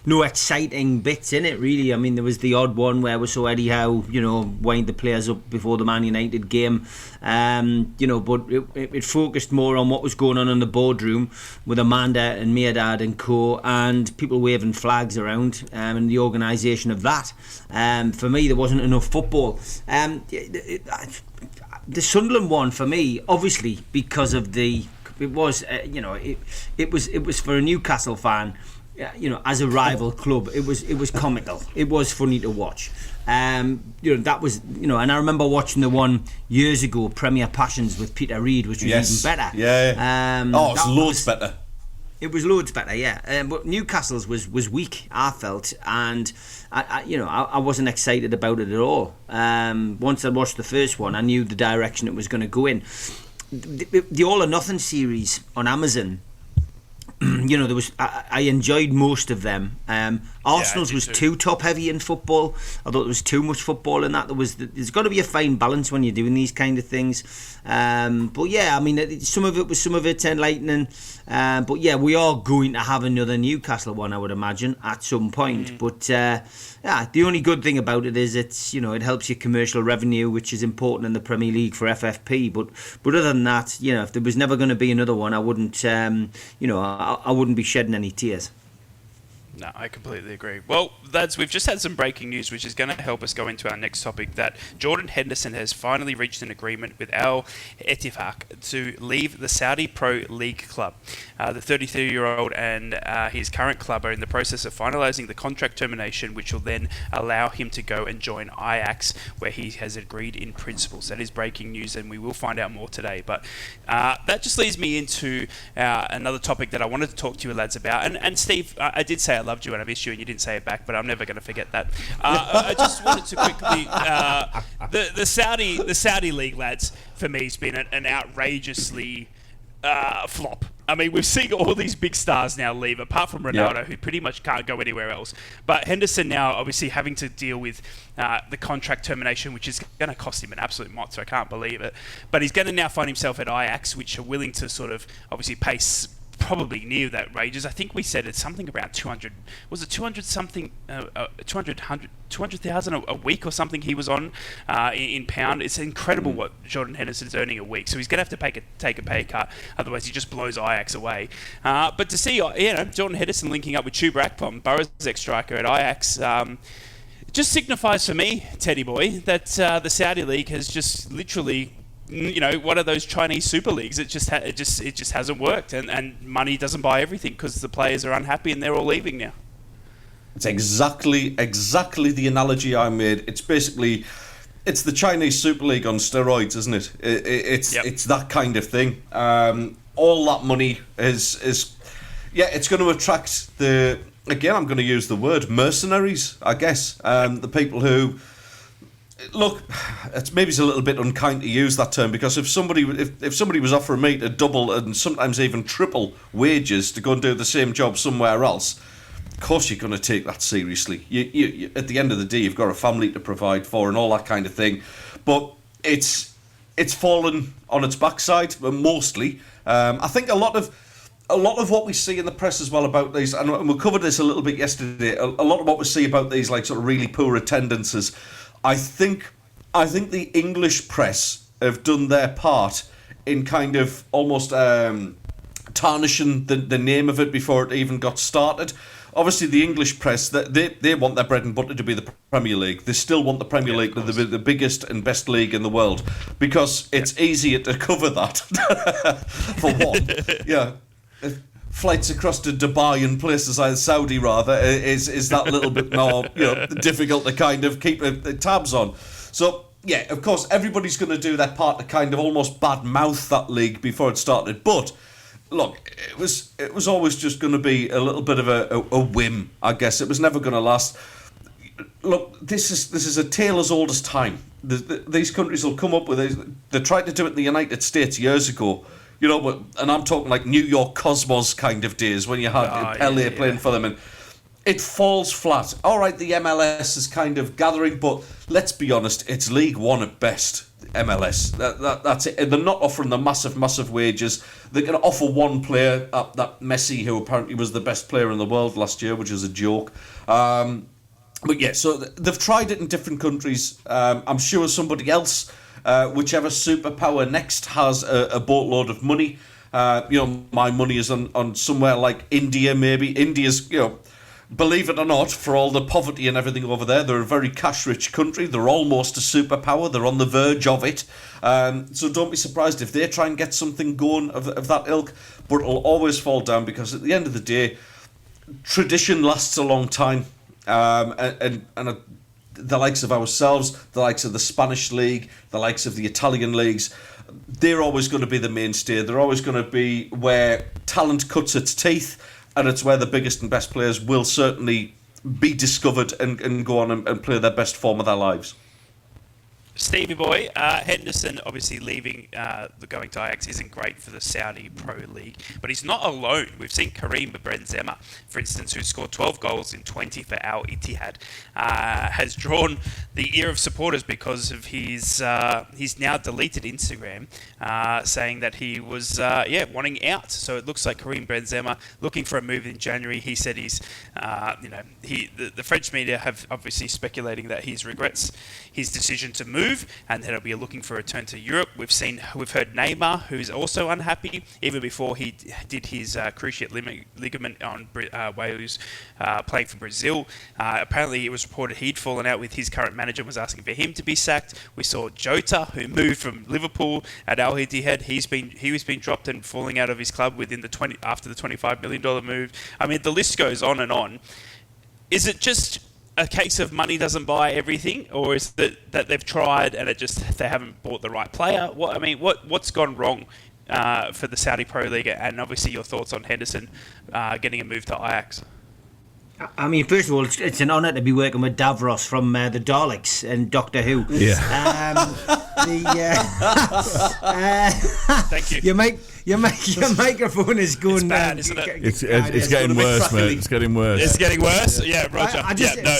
no exciting bits in it, really. I mean, there was the odd one where we saw Eddie Howe, you know, wind the players up before the Man United game, you know, but it focused more on what was going on in the boardroom with Amanda and Mirdad and co, and people waving flags around, and the organisation of that. For me, there wasn't enough football. The Sunderland one, for me, obviously, because of it was for a Newcastle fan. You know, as a rival club, it was comical. It was funny to watch. You know, that was, you know, and I remember watching the one years ago, Premier Passions with Peter Reid, which was even better. Yeah. It's loads better. It was loads better, yeah. But Newcastle's was weak, I felt, and I wasn't excited about it at all. Once I watched the first one, I knew the direction it was going to go in. The All or Nothing series on Amazon. You know, I enjoyed most of them. Arsenal's was too top heavy in football. I thought there was too much football in that. There's got to be a fine balance when you're doing these kind of things. But yeah, I mean, some of it's enlightening. But yeah, we are going to have another Newcastle one, I would imagine, at some point. But yeah, the only good thing about it is it's, you know, it helps your commercial revenue, which is important in the Premier League for FFP. But other than that, you know, if there was never going to be another one, I wouldn't, you know, I wouldn't be shedding any tears. No, I completely agree. Well, lads, we've just had some breaking news, which is going to help us go into our next topic, that Jordan Henderson has finally reached an agreement with Al Ettifaq to leave the Saudi Pro League club. The 33-year-old and his current club are in the process of finalising the contract termination, which will then allow him to go and join Ajax, where he has agreed in principle. So that is breaking news, and we will find out more today. But that just leads me into another topic that I wanted to talk to you lads about. And Steve, I did say I loved you and I missed you, and you didn't say it back, but I'm never going to forget that. I just wanted to quickly the Saudi league, lads, for me has been an outrageously flop. I mean, we've seen all these big stars now leave, apart from Ronaldo, who pretty much can't go anywhere else. But Henderson now obviously having to deal with the contract termination, which is going to cost him an absolute mot, so I can't believe it. But he's going to now find himself at Ajax, which are willing to sort of obviously pay probably near that wages. I think we said it's something around 200. Was it 200 something? 200,000 a week or something he was on in pound. It's incredible what Jordan Henderson's earning a week. So he's going to have to take a pay cut. Otherwise, he just blows Ajax away. But to see, Jordan Henderson linking up with Chuba Akpom, Borough's ex-striker at Ajax, just signifies for me, Teddy boy, that the Saudi league has just literally, you know, one of those Chinese super leagues. It just hasn't worked, and money doesn't buy everything because the players are unhappy and they're all leaving now. It's exactly the analogy I made. It's basically, it's the Chinese Super League on steroids, isn't it? It's that kind of thing. All that money is it's going to attract the, again, I'm going to use the word mercenaries, I guess. The people who, look, it's a little bit unkind to use that term, because if somebody was offering me to double and sometimes even triple wages to go and do the same job somewhere else, of course you're going to take that seriously. You at the end of the day, you've got a family to provide for and all that kind of thing. But it's fallen on its backside mostly. I think a lot of what we see in the press as well about these, and we covered this a little bit yesterday. A lot of what we see about these, like, sort of really poor attendances, I think the English press have done their part in kind of almost tarnishing the name of it before it even got started. obviously the English press, they want their bread and butter to be the Premier League. They still want the Premier League to be the biggest and best league in the world because it's easier to cover that, for one. Yeah. Flights across to Dubai and places like Saudi, rather, is that little bit more difficult to kind of keep the tabs on. So, yeah, of course, everybody's going to do their part to kind of almost bad-mouth that league before it started. But, look, it was always just going to be a little bit of a whim, I guess. It was never going to last. Look, this is a tale as old as time. These countries will come up with it. They tried to do it in the United States years ago. And I'm talking like New York Cosmos kind of days when you had Pele playing for them, and it falls flat. All right, the MLS is kind of gathering, but let's be honest, it's League One at best. MLS, that's it. And they're not offering the massive wages. They're going to offer one player, that Messi, who apparently was the best player in the world last year, which is a joke. But yeah, so they've tried it in different countries. I'm sure somebody else. Whichever superpower next has a boatload of money. My money is on somewhere like India, maybe. India's, believe it or not, for all the poverty and everything over there, they're a very cash-rich country. They're almost a superpower. They're on the verge of it. So don't be surprised if they try and get something going of that ilk. But it'll always fall down because at the end of the day, tradition lasts a long time. And the likes of ourselves, the likes of the Spanish league, the likes of the Italian leagues, they're always going to be the mainstay. They're always going to be where talent cuts its teeth, and it's where the biggest and best players will certainly be discovered and go on and play their best form of their lives. Stevie boy, Henderson obviously leaving, going to Ajax isn't great for the Saudi Pro League, but he's not alone. We've seen Karim Benzema, for instance, who scored 12 goals in 20 for Al Ittihad, has drawn the ear of supporters because of his now deleted Instagram, saying that he was wanting out. So it looks like Karim Benzema looking for a move in January. He said he's, the French media have obviously speculating that he regrets his decision to move, and that he'll be looking for a return to Europe. We've heard Neymar, who's also unhappy, even before he did his cruciate ligament on while he was playing for Brazil. Apparently, it was reported he'd fallen out with his current manager and was asking for him to be sacked. We saw Jota, who moved from Liverpool at Al Ittihad. He was being dropped and falling out of his club after the $25 million move. I mean, the list goes on and on. Is it just a case of money doesn't buy everything, or is it that they've tried and they haven't bought the right player? What's gone wrong for the Saudi Pro League? And obviously your thoughts on Henderson getting a move to Ajax. I mean, first of all, it's an honour to be working with Davros from the Daleks and Doctor Who. Yeah. Thank you. Your microphone is going. It's bad, isn't it? It's getting worse, mate. It's getting worse. It's getting worse. Yeah, Roger. It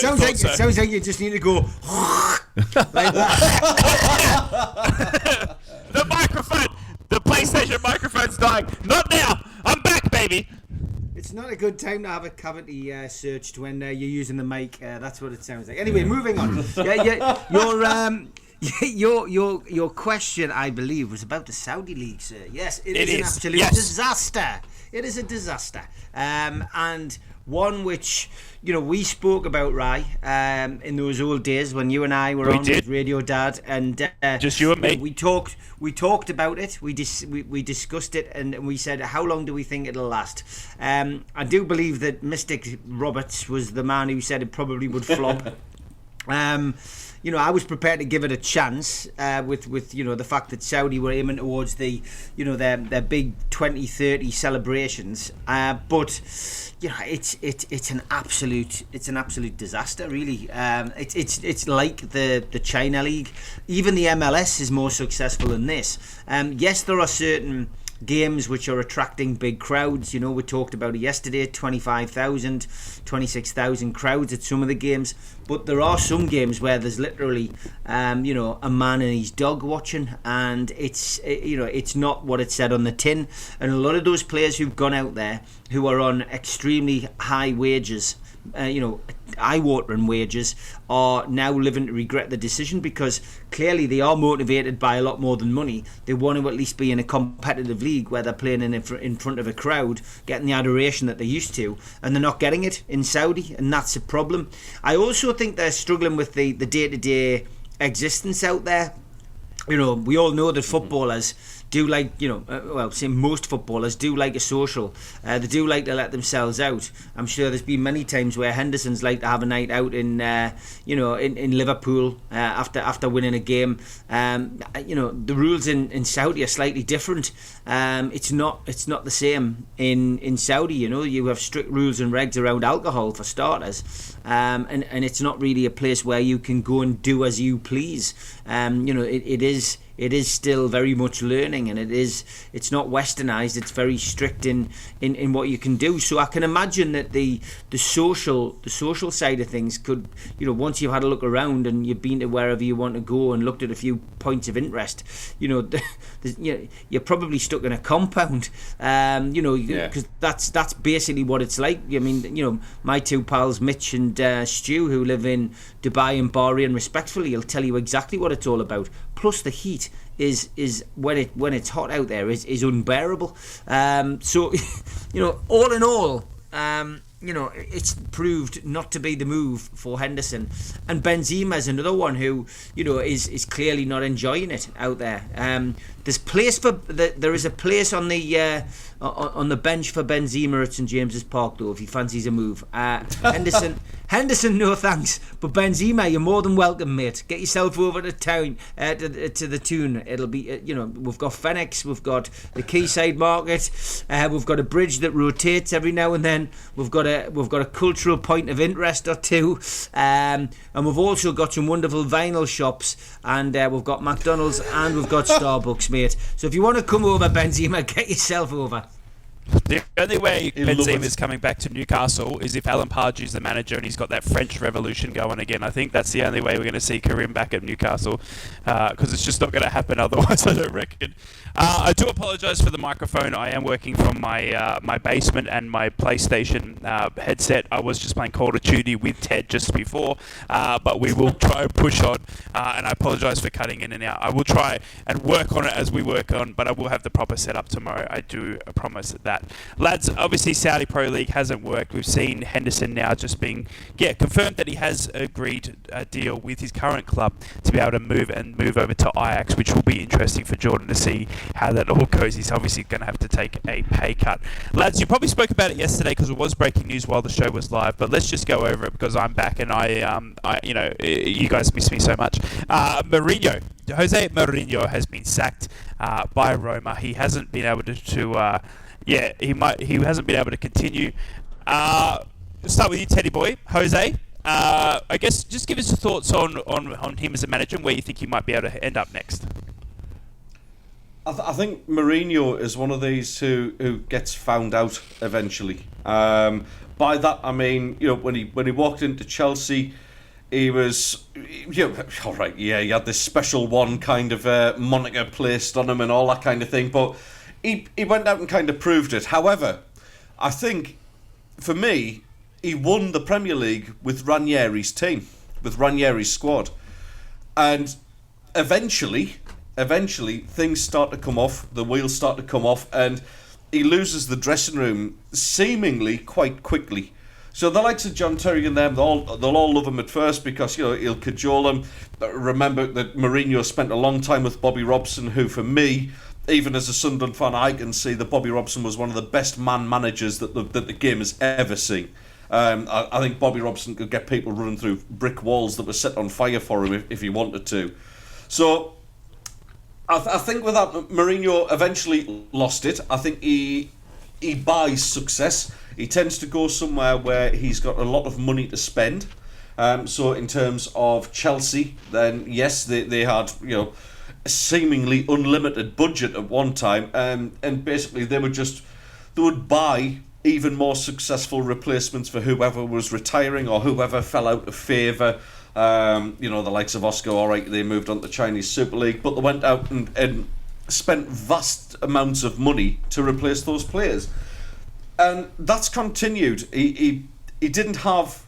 sounds like you just need to go like that. The microphone, the PlayStation microphone's dying. Not now. I'm back, baby. It's not a good time to have a cavity searched when you're using the mic. That's what it sounds like. Anyway, moving on. Your question, I believe, was about the Saudi league, sir. Yes, it is an absolute disaster. It is a disaster, and one which we spoke about, Rai, in those old days when you and I were with Radio Dad, and just you and me. We talked about it. We discussed it, and we said, how long do we think it'll last? I do believe that Mystic Roberts was the man who said it probably would flop. I was prepared to give it a chance with the fact that Saudi were aiming towards the their big 2030 celebrations, but it's an absolute disaster, really. It's like the China League. Even the MLS is more successful than this. Yes, there are certain games which are attracting big crowds. We talked about it yesterday, 25,000, 26,000 crowds at some of the games, but there are some games where there's literally a man and his dog watching, and it's not what it said on the tin. And a lot of those players who've gone out there who are on extremely high wages eye-watering wages, are now living to regret the decision, because clearly they are motivated by a lot more than money. They want to at least be in a competitive league where they're playing in front of a crowd, getting the adoration that they used to, and they're not getting it in Saudi, and that's a problem. I also think they're struggling with the day-to-day existence out there. We all know that footballers do like, most footballers do like a social. They do like to let themselves out. I'm sure there's been many times where Henderson's like to have a night out in Liverpool after winning a game. The rules in Saudi are slightly different. It's not the same in Saudi. You have strict rules and regs around alcohol for starters, and it's not really a place where you can go and do as you please. It is still very much learning, and it's not westernized. It's very strict in what you can do. So I can imagine that the social side of things could, once you've had a look around and you've been to wherever you want to go and looked at a few points of interest, you're probably stuck in a compound, because that's basically what it's like. I mean, my two pals Mitch and Stu, who live in Dubai and Bahrain respectively, will tell you exactly what it's all about. Plus the heat is when it's hot out there is unbearable. So all in all, it's proved not to be the move for Henderson. And Benzema is another one who is clearly not enjoying it out there. There is a place on the bench for Benzema at St James's Park, though, if he fancies a move. Henderson, no thanks. But Benzema, you're more than welcome, mate. Get yourself over to town, to the Toon. It'll be, we've got Phoenix, we've got the Quayside Market, we've got a bridge that rotates every now and then. We've got a cultural point of interest or two, and we've also got some wonderful vinyl shops, and we've got McDonald's and we've got Starbucks, mate. So if you want to come over, Benzema, get yourself over. The only way Benzema is coming back to Newcastle is if Alan Pardew's the manager and he's got that French Revolution going again. I think that's the only way we're going to see Karim back at Newcastle, because it's just not going to happen otherwise, I don't reckon. I do apologise for the microphone. I am working from my basement and my PlayStation headset. I was just playing Call of Duty with Ted just before, but we will try and push on, and I apologise for cutting in and out. I will try and work on it as we work on, but I will have the proper setup tomorrow. I do promise that. Lads, obviously Saudi Pro League hasn't worked. We've seen Henderson now just being confirmed that he has agreed a deal with his current club to be able to move over to Ajax, which will be interesting for Jordan to see how that all goes. He's obviously going to have to take a pay cut. Lads, you probably spoke about it yesterday because it was breaking news while the show was live, but let's just go over it because I'm back and you guys miss me so much. Jose Mourinho has been sacked by Roma. He hasn't been able he hasn't been able to continue. Start with you, Teddy boy. Jose, I guess just give us your thoughts on him as a manager and where you think he might be able to end up next. I think Mourinho is one of these who gets found out eventually. By that I mean, when he walked into Chelsea, he was, all right, he had this special one kind of moniker placed on him and all that kind of thing, but he went out and kind of proved it. However, I think, for me, he won the Premier League with Ranieri's team, with Ranieri's squad. And eventually, things start to come off, the wheels start to come off, and he loses the dressing room seemingly quite quickly. So the likes of John Terry and them, they'll all love him at first because, he'll cajole them. But remember that Mourinho spent a long time with Bobby Robson, who, for me, even as a Sunderland fan, I can see that Bobby Robson was one of the best managers that the game has ever seen. I think Bobby Robson could get people running through brick walls that were set on fire for him if he wanted to. So I think with that, Mourinho eventually lost it. I think he buys success. He tends to go somewhere where he's got a lot of money to spend. So in terms of Chelsea, then yes, they had a seemingly unlimited budget at one time, and basically they would buy even more successful replacements for whoever was retiring or whoever fell out of favour. The likes of Oscar, all right, they moved on to the Chinese Super League, but they went out and spent vast amounts of money to replace those players. And that's continued. He he didn't have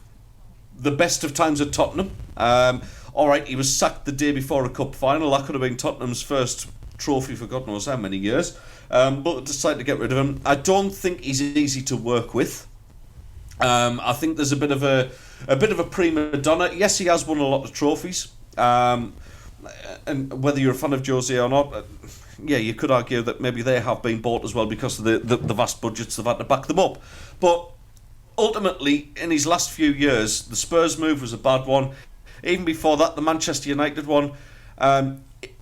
the best of times at Tottenham. All right, he was sacked the day before a cup final. That could have been Tottenham's first trophy for God knows how many years. But decided to get rid of him. I don't think he's easy to work with. I think there's a bit of a prima donna. Yes, he has won a lot of trophies. And whether you're a fan of Jose or not, yeah, you could argue that maybe they have been bought as well because of the vast budgets they've had to back them up. But ultimately, in his last few years, the Spurs move was a bad one. Even before that, the Manchester United one.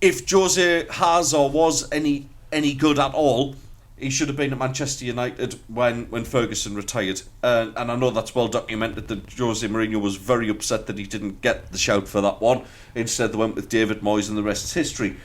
If Jose has or was any good at all, he should have been at Manchester United when Ferguson retired. And I know that's well documented that Jose Mourinho was very upset that he didn't get the shout for that one. Instead, they went with David Moyes, and the rest is history.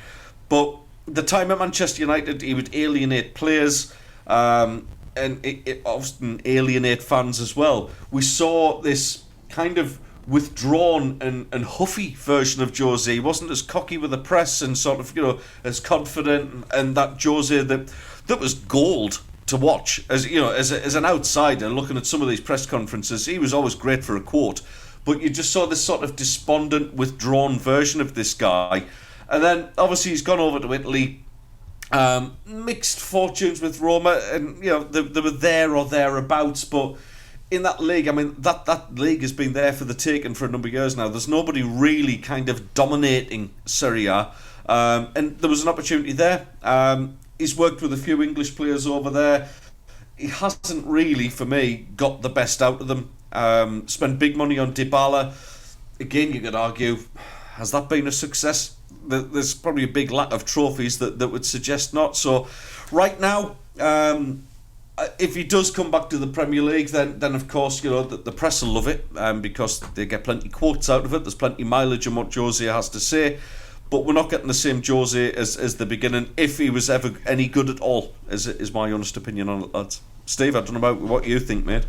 But the time at Manchester United, he would alienate players, and it often alienate fans as well. We saw this kind of withdrawn and huffy version of Jose. He wasn't as cocky with the press and sort of, as confident, and that Jose that was gold to watch. As as an outsider looking at some of these press conferences, he was always great for a quote, but you just saw this sort of despondent, withdrawn version of this guy. And then obviously he's gone over to Italy, mixed fortunes with Roma, and they were there or thereabouts, but in that league, I mean, that league has been there for the taking for a number of years now. There's nobody really kind of dominating Serie A, and there was an opportunity there. He's worked with a few English players over there. He hasn't really, for me, got the best out of them. Spent big money on Dybala. Again, you could argue, has that been a success? There's probably a big lack of trophies that would suggest not. So, right now, if he does come back to the Premier League, then of course, the press will love it, because they get plenty quotes out of it. There's plenty mileage in what Jose has to say. But we're not getting the same Jose as the beginning, if he was ever any good at all, is my honest opinion on it, lads. Steve, I don't know about what you think, mate.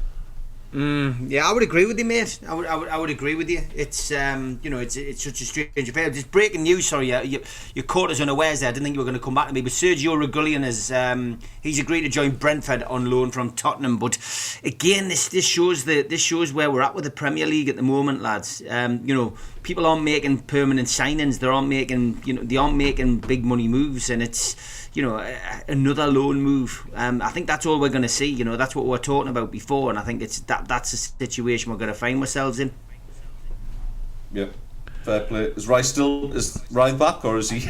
Yeah, I would agree with you, mate. I would agree with you. It's it's such a strange affair. Just breaking news. Sorry, your caught us unawares there. I didn't think you were going to come back to me. But Sergio Reguilón he's agreed to join Brentford on loan from Tottenham. But again, this shows where we're at with the Premier League at the moment, lads. People aren't making permanent signings. They aren't making big money moves, and it's another loan move. I think that's all we're going to see. That's what we were talking about before, and I think that's the situation we're going to find ourselves in. Yeah, fair play. Is Rye back, or is he?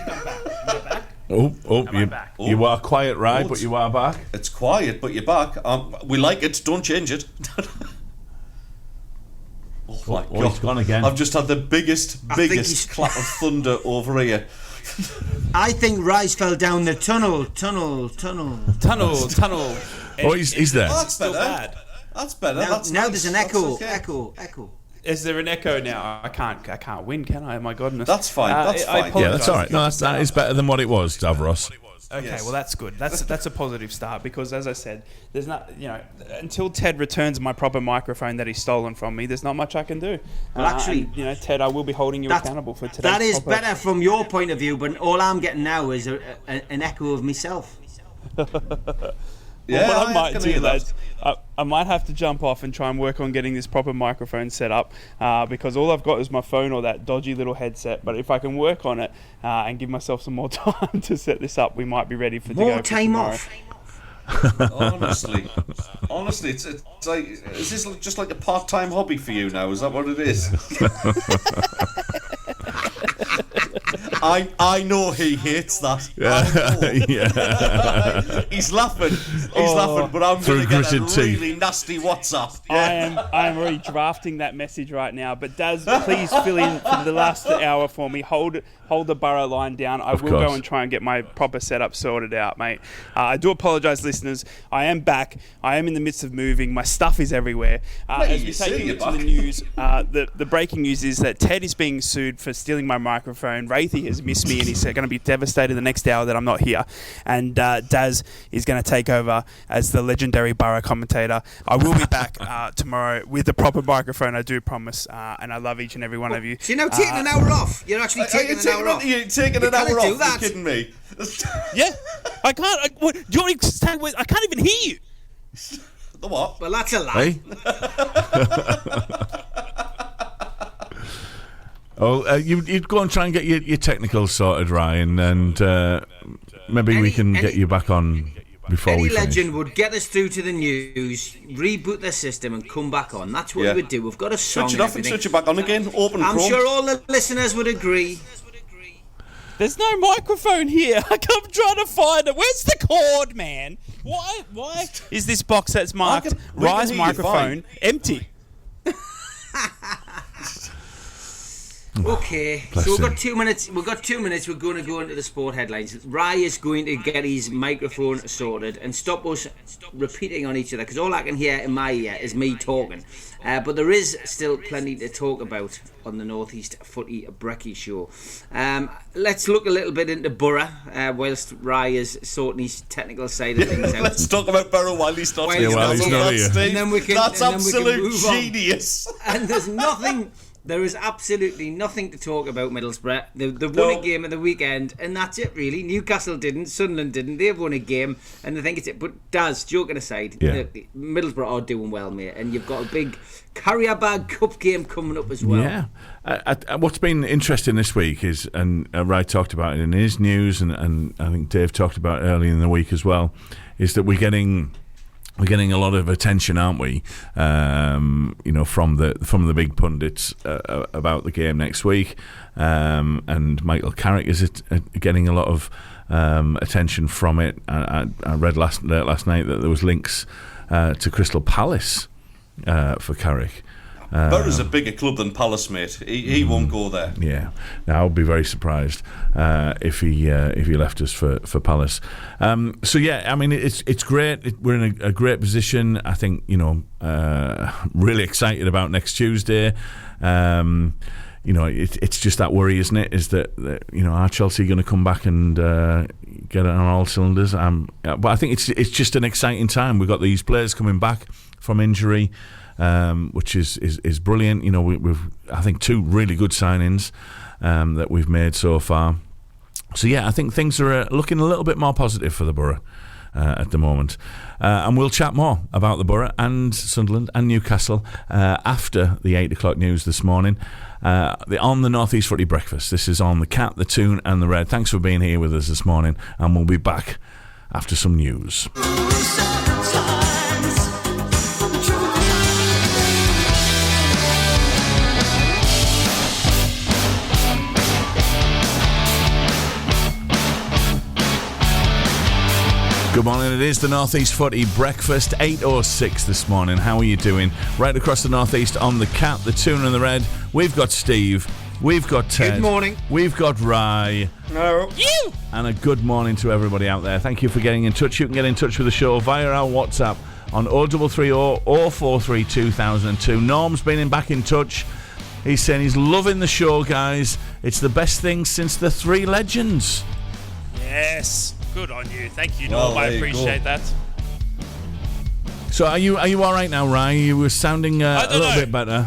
You are quiet, Rye, but you are back. It's quiet, but you're back. We like it. Don't change it. Oh my God! He's gone again. I've just had the biggest clap of thunder over here. I think Rice fell down the tunnel. Oh, he's there. That's better. That's better. Now there's an echo. Okay. Echo. Is there an echo now? I can't win, can I? My goodness. That's fine. That's fine. Yeah, that's all right. No, that is better than what it was, Davros. Okay, Yes. well that's good. That's a positive start, because as I said, there's not until Ted returns my proper microphone that he's stolen from me, there's not much I can do. Well, actually, Ted, I will be holding you accountable for today. That is better from your point of view, but all I'm getting now is an echo of myself. Yeah, what I might can do, hear that. lads, I might have to jump off and try and work on getting this proper microphone set up, because all I've got is my phone or that dodgy little headset. But if I can work on it and give myself some more time to set this up, we might be ready for more time off. Honestly, it's like, is this just like a part-time hobby for you now? Is that what it is? I know he hates that. Yeah. He's laughing, but I'm going to get a gritted really nasty WhatsApp. I am already drafting that message right now. But Daz, please fill in for the last hour for me. Hold the Borough line down. I will go and try and get my proper setup sorted out, mate. I do apologise, listeners. I am back. I am in the midst of moving. My stuff is everywhere. As we take it to the news, the breaking news is that Ted is being sued for stealing my microphone. Wraithy has missed me, and he's going to be devastated the next hour that I'm not here. And Daz is going to take over as the legendary Borough commentator. I will be back tomorrow with the proper microphone, I do promise. And I love each and every one of you. So you're now taking an hour off. You're actually taking an hour off. You're taking an hour off. You're kidding me? Yeah, I can't. Do you want me to stand with? I can't even hear you. The what? Well, that's a lie. Oh, you'd go and try and get your technicals sorted, Ryan, and maybe we can get you back on before we Any finish. legend would get us through to the news, reboot their system, and come back on. That's what we would do. We've got a song. Switch it off and switch it back on again. Open I'm Chrome. sure all the listeners would agree. There's no microphone here. I'm trying to find it. Where's the cord, man? Why is this box that's marked we can Rise hear you microphone empty? Okay, Bless so we've him. got 2 minutes. We've got 2 minutes. We're going to go into the sport headlines. Rye is going to get his microphone sorted and stop us repeating on each other, because all I can hear in my ear is me talking. But there is still plenty to talk about on the North East Footy Brekky show. Let's look a little bit into Borough whilst Rye is sorting his technical side of things out. Let's talk about Borough while he's not here. while he's not here. And then we can- That's and then we can absolute move on. genius. And there is absolutely nothing to talk about Middlesbrough. They won a game at the weekend, and that's it, really. Newcastle didn't, Sunderland didn't. They've won a game, and I think it's it. But Daz, joking aside, the Middlesbrough are doing well, mate. And you've got a big Carrier-Bag Cup game coming up as well. Yeah. What's been interesting this week is, and Ray talked about it in his news, and I think Dave talked about it earlier in the week as well, is that we're getting a lot of attention, aren't we? From the big pundits about the game next week, and Michael Carrick is getting a lot of attention from it. I read last night that there was links to Crystal Palace for Carrick. Borough's a bigger club than Palace, mate. He won't go there. Yeah, now I would be very surprised if he left us for Palace. So yeah, I mean it's great. We're in a great position. I think really excited about next Tuesday. It's just that worry, isn't it? Is that are Chelsea going to come back and get it on all cylinders? But I think it's just an exciting time. We've got these players coming back from injury. Which is brilliant. We've I think 2 really good signings that we've made so far. So yeah, I think things are looking a little bit more positive for the Borough at the moment. And we'll chat more about the Borough and Sunderland and Newcastle after the 8 o'clock news this morning on the North East Footy Breakfast. This is on the Cat, the Toon and the Red. Thanks for being here with us this morning, and we'll be back after some news. Good morning, it is the North East Footy Breakfast, 8:06 this morning. How are you doing? Right across the North East on the Cat, the Toon and the Red, we've got Steve, we've got Ted. Good morning. We've got Rye. No. And a good morning to everybody out there. Thank you for getting in touch. You can get in touch with the show via our WhatsApp on 0330 443 2002. Norm's been back in touch. He's saying he's loving the show, guys. It's the best thing since the 3 legends. Yes. Good on you. Thank you, Well, Norm. I there you appreciate that. So are you all right now, Ryan? You were sounding a little bit better.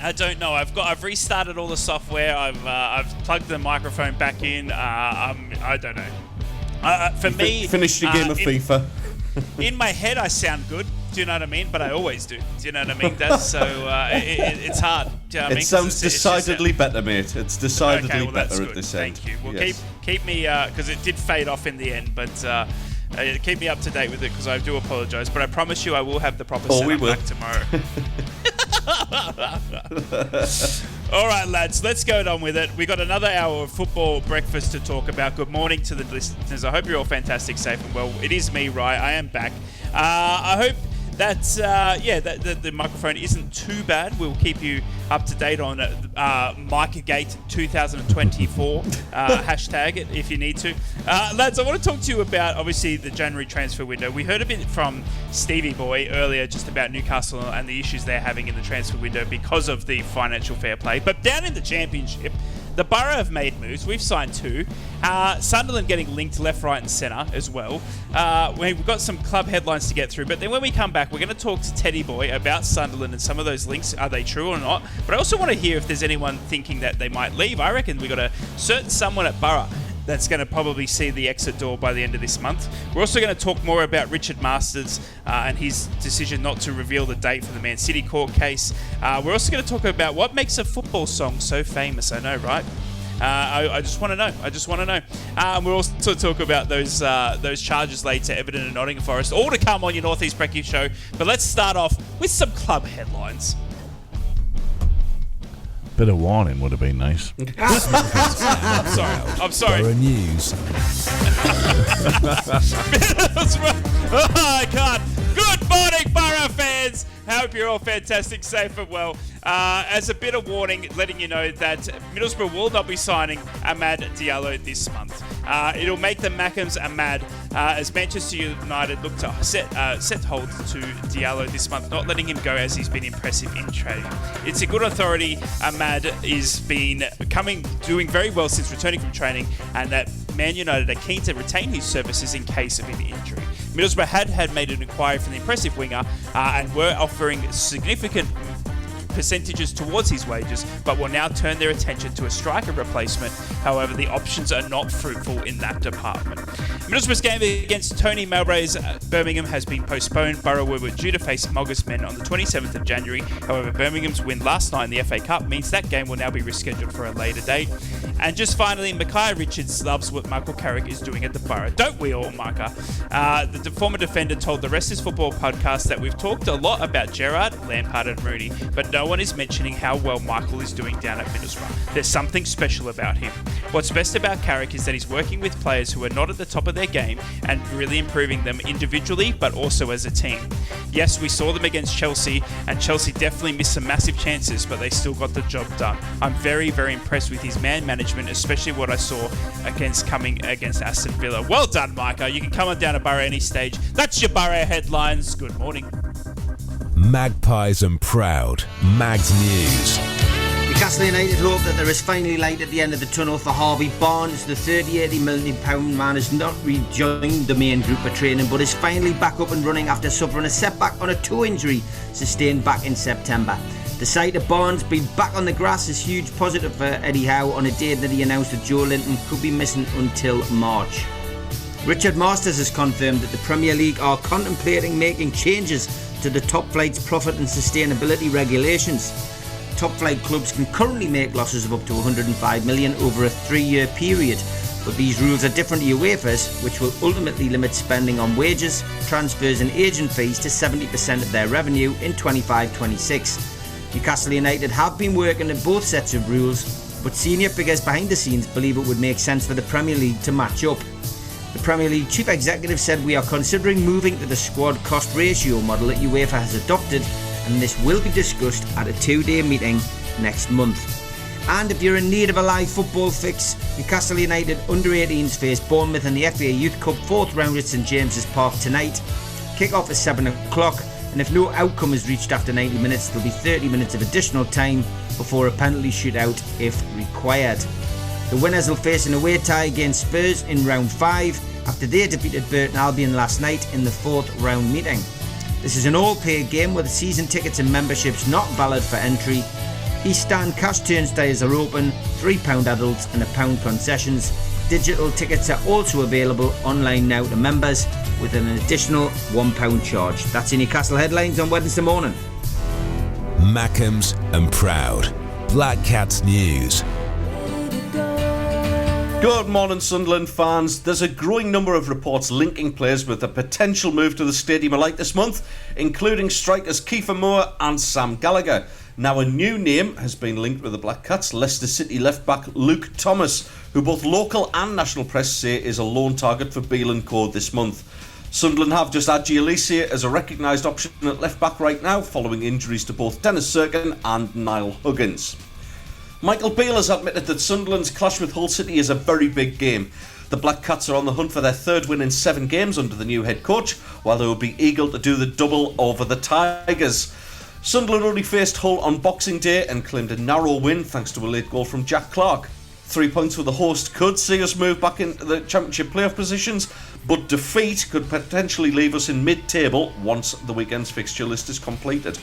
I don't know. I've restarted all the software. I've plugged the microphone back in. I don't know. For me, Finished your game of FIFA. In my head, I sound good. Do you know what I mean? But I always do. Do you know what I mean? That's so it's hard. Do you know what I mean? It sounds decidedly better, mate. It's decidedly that's better good. at this end. Thank you. Well, Yes. keep me because it did fade off in the end, but keep me up to date with it because I do apologise. But I promise you, I will have the proper setup back tomorrow. All right, lads, let's go on with it. We got another hour of football breakfast to talk about. Good morning to the listeners. I hope you're all fantastic, safe and well. It is me, Rye. I am back. I hope that the microphone isn't too bad. We'll keep you up to date on MicGate 2024 hashtag it if you need to. Lads, I want to talk to you about obviously the January transfer window. We heard a bit from Stevie Boy earlier just about Newcastle and the issues they're having in the transfer window because of the financial fair play. But down in the Championship, the Borough have made moves. We've signed 2. Sunderland getting linked left, right and centre as well. We've got some club headlines to get through. But then when we come back, we're going to talk to Teddy Boy about Sunderland and some of those links. Are they true or not? But I also want to hear if there's anyone thinking that they might leave. I reckon we got a certain someone at Borough. that's going to probably see the exit door by the end of this month. We're also going to talk more about Richard Masters and his decision not to reveal the date for the Man City court case. We're also going to talk about what makes a football song so famous. I know, right? I just want to know. We'll also talk about those charges laid to Everton and Nottingham Forest. All to come on your North East Brekky show. But let's start off with some club headlines. Bit of warning would have been nice. I'm sorry. Borough News. Oh my God. Good morning, Borough fans. Hope you're all fantastic, safe and well. As a bit of warning, letting you know that Middlesbrough will not be signing Amad Diallo this month. It'll make the Mackems mad as Manchester United look to set hold to Diallo this month, not letting him go as he's been impressive in training. It's a good authority. Amad has been doing very well since returning from training, and that Man United are keen to retain his services in case of an injury. Middlesbrough had made an inquiry from the impressive winger and were offering significant percentages towards his wages, but will now turn their attention to a striker replacement. However, the options are not fruitful in that department. Middlesbrough's game against Tony Mowbray's Birmingham has been postponed. Borough were due to face Moggers Men on the 27th of January. However, Birmingham's win last night in the FA Cup means that game will now be rescheduled for a later date. And just finally, Micaiah Richards loves what Michael Carrick is doing at the Borough. Don't we all, Micah? The former defender told the Rest is Football podcast that we've talked a lot about Gerrard, Lampard and Rooney, but no one is mentioning how well Michael is doing down at Middlesbrough. There's something special about him. What's best about Carrick is that he's working with players who are not at the top of their game and really improving them individually, but also as a team. Yes, we saw them against Chelsea, and Chelsea definitely missed some massive chances, but they still got the job done. I'm very, very impressed with his man management, especially what I saw coming against Aston Villa. Well done, Micah. You can come on down to Borough any stage. That's your Borough headlines. Good morning. Magpies and Proud. Mags News. Newcastle United hope that there is finally light at the end of the tunnel for Harvey Barnes. The £30-80 million man has not rejoined the main group of training, but is finally back up and running after suffering a setback on a toe injury sustained back in September. The sight of Barnes being back on the grass is huge positive for Eddie Howe on a date that he announced that Joe Linton could be missing until March. Richard Masters has confirmed that the Premier League are contemplating making changes to the top flight's profit and sustainability regulations. Top flight clubs can currently make losses of up to £105 million over a 3-year period, but these rules are different to UEFA's, which will ultimately limit spending on wages, transfers and agent fees to 70% of their revenue in 25-26. Newcastle United have been working at both sets of rules, but senior figures behind the scenes believe it would make sense for the Premier League to match up. The Premier League chief executive said, "We are considering moving to the squad cost ratio model that UEFA has adopted, and this will be discussed at a 2-day meeting next month." And if you're in need of a live football fix, Newcastle United under-18s face Bournemouth in the FA Youth Cup 4th round at St James's Park tonight. Kick-off is 7 o'clock, and if no outcome is reached after 90 minutes, there'll be 30 minutes of additional time before a penalty shootout if required. The winners will face an away tie against Spurs in round 5 after they defeated Burton Albion last night in the 4th round meeting. This is an all-paid game with season tickets and memberships not valid for entry. East Stand cash turnstiles are open, £3 adults and £1 concessions. Digital tickets are also available online now to members with an additional £1 charge. That's in Newcastle headlines on Wednesday morning. Mackems and Proud. Black Cats News. Good morning, Sunderland fans. There's a growing number of reports linking players with a potential move to the Stadium of Light this month, including strikers Kiefer Moore and Sam Gallagher. Now, a new name has been linked with the Black Cats, Leicester City left-back Luke Thomas, who both local and national press say is a lone target for Beale & Co this month. Sunderland have just had Giolisi as a recognised option at left-back right now, following injuries to both Dennis Serkin and Niall Huggins. Michael Beale has admitted that Sunderland's clash with Hull City is a very big game. The Black Cats are on the hunt for their 3rd win in 7 games under the new head coach, while they will be eager to do the double over the Tigers. Sunderland only faced Hull on Boxing Day and claimed a narrow win thanks to a late goal from Jack Clark. 3 points for the host could see us move back into the Championship playoff positions, but defeat could potentially leave us in mid-table once the weekend's fixture list is completed.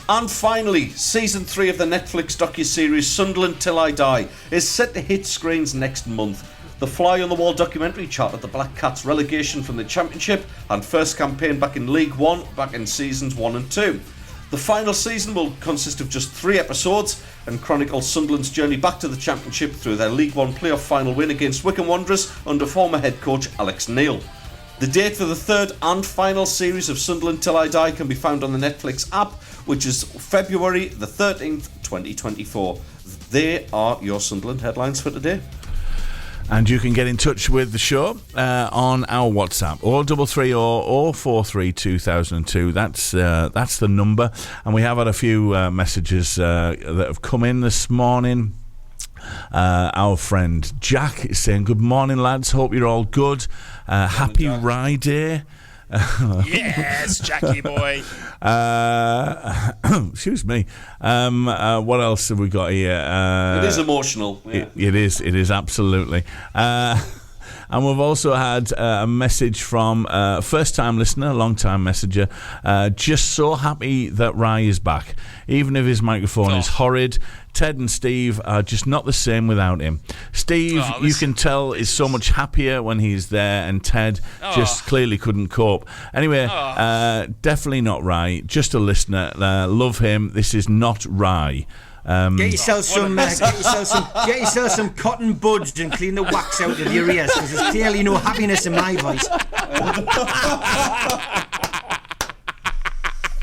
And finally, season 3 of the Netflix docuseries Sunderland Till I Die is set to hit screens next month. The fly-on-the-wall documentary charted the Black Cats' relegation from the Championship and first campaign back in League One back in seasons 1 and 2. The final season will consist of just 3 episodes and chronicle Sunderland's journey back to the Championship through their League One playoff final win against Wycombe Wanderers under former head coach Alex Neil. The date for the third and final series of Sunderland Till I Die can be found on the Netflix app, which is February the 13th, 2024. They are your Sunderland headlines for today. And you can get in touch with the show on our WhatsApp, 0330 043 2002. That's the number. And we have had a few messages that have come in this morning. Our friend Jack is saying, good morning, lads. Hope you're all good. Happy Rye Day. Yes, Jackie boy. Excuse me. What else have we got here? It is emotional. Yeah. It is absolutely. And we've also had a message from a first-time listener, long-time messenger. Just so happy that Rye is back. Even if his microphone is horrid, Ted and Steve are just not the same without him. Steve, you can tell, is so much happier when he's there, and Ted just clearly couldn't cope. Anyway, definitely not Rye, just a listener. Love him. This is not Rye. Get yourself some cotton buds and clean the wax out of your ears, because there's clearly no happiness in my voice.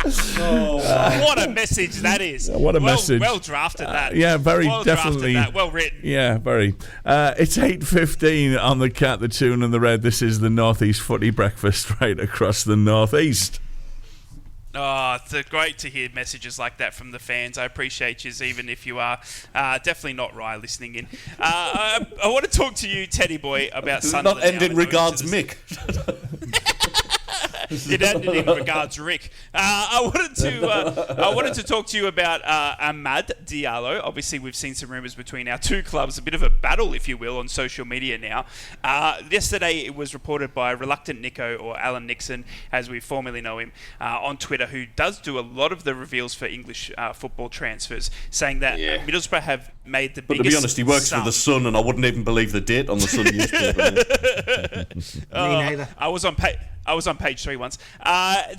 What a message that is. What a message. Well drafted that. Yeah, very well definitely. Drafted that. Well written. Yeah, very. It's 8:15 on the Cat, the Tune and the Red. This is the North East Footy Breakfast right across the North East. Oh, it's great to hear messages like that from the fans. I appreciate you, even if you are definitely not Rye listening in. I want to talk to you, Teddy boy, about Sunderland. Not end in regards, Mick. It ended in regards, Rick. I wanted to talk to you about Ahmad Diallo. Obviously, we've seen some rumours between our two clubs, a bit of a battle, if you will, on social media now. Yesterday, it was reported by Reluctant Nico, or Alan Nixon, as we formerly know him, on Twitter, who does do a lot of the reveals for English football transfers, saying that Middlesbrough have made the biggest. But to be honest, he works for the Sun, and I wouldn't even believe the date on the Sun newspaper. Me neither. I was on page 3 once. I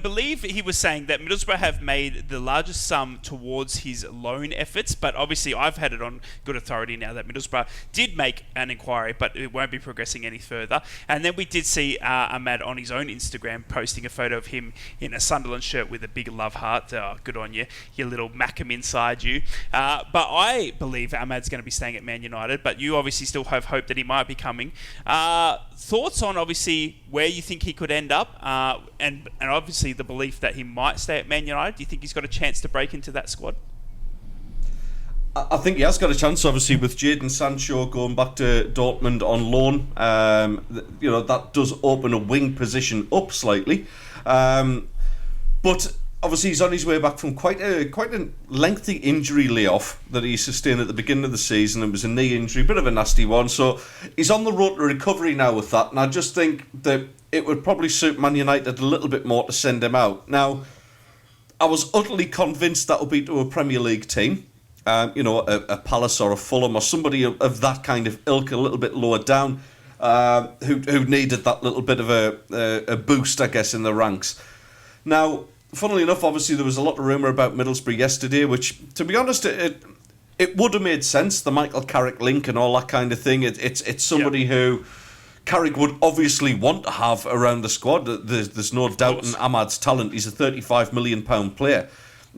believe he was saying that Middlesbrough have made the largest sum towards his loan efforts, but obviously I've had it on good authority now that Middlesbrough did make an inquiry, but it won't be progressing any further. And then we did see Ahmad on his own Instagram posting a photo of him in a Sunderland shirt with a big love heart. Good on you, you little Mackem inside you. But I believe Ahmad's going to be staying at Man United, but you obviously still have hope that he might be coming. Thoughts on obviously where you think he could end up, and obviously the belief that he might stay at Man United. Do you think he's got a chance to break into that squad? I think he has got a chance, obviously, with Jadon Sancho going back to Dortmund on loan. That does open a wing position up slightly. But obviously he's on his way back from quite a lengthy injury layoff that he sustained at the beginning of the season. It was a knee injury, a bit of a nasty one. So he's on the road to recovery now with that. And I just think that it would probably suit Man United a little bit more to send him out. Now, I was utterly convinced that would be to a Premier League team. A Palace or a Fulham or somebody of that kind of ilk, a little bit lower down, who needed that little bit of a boost, I guess, in the ranks. Now, funnily enough, obviously there was a lot of rumour about Middlesbrough yesterday, which, to be honest, it would have made sense, the Michael Carrick link and all that kind of thing. It's somebody who Carrick would obviously want to have around the squad. There's no doubt in Ahmad's talent. He's a £35 million player,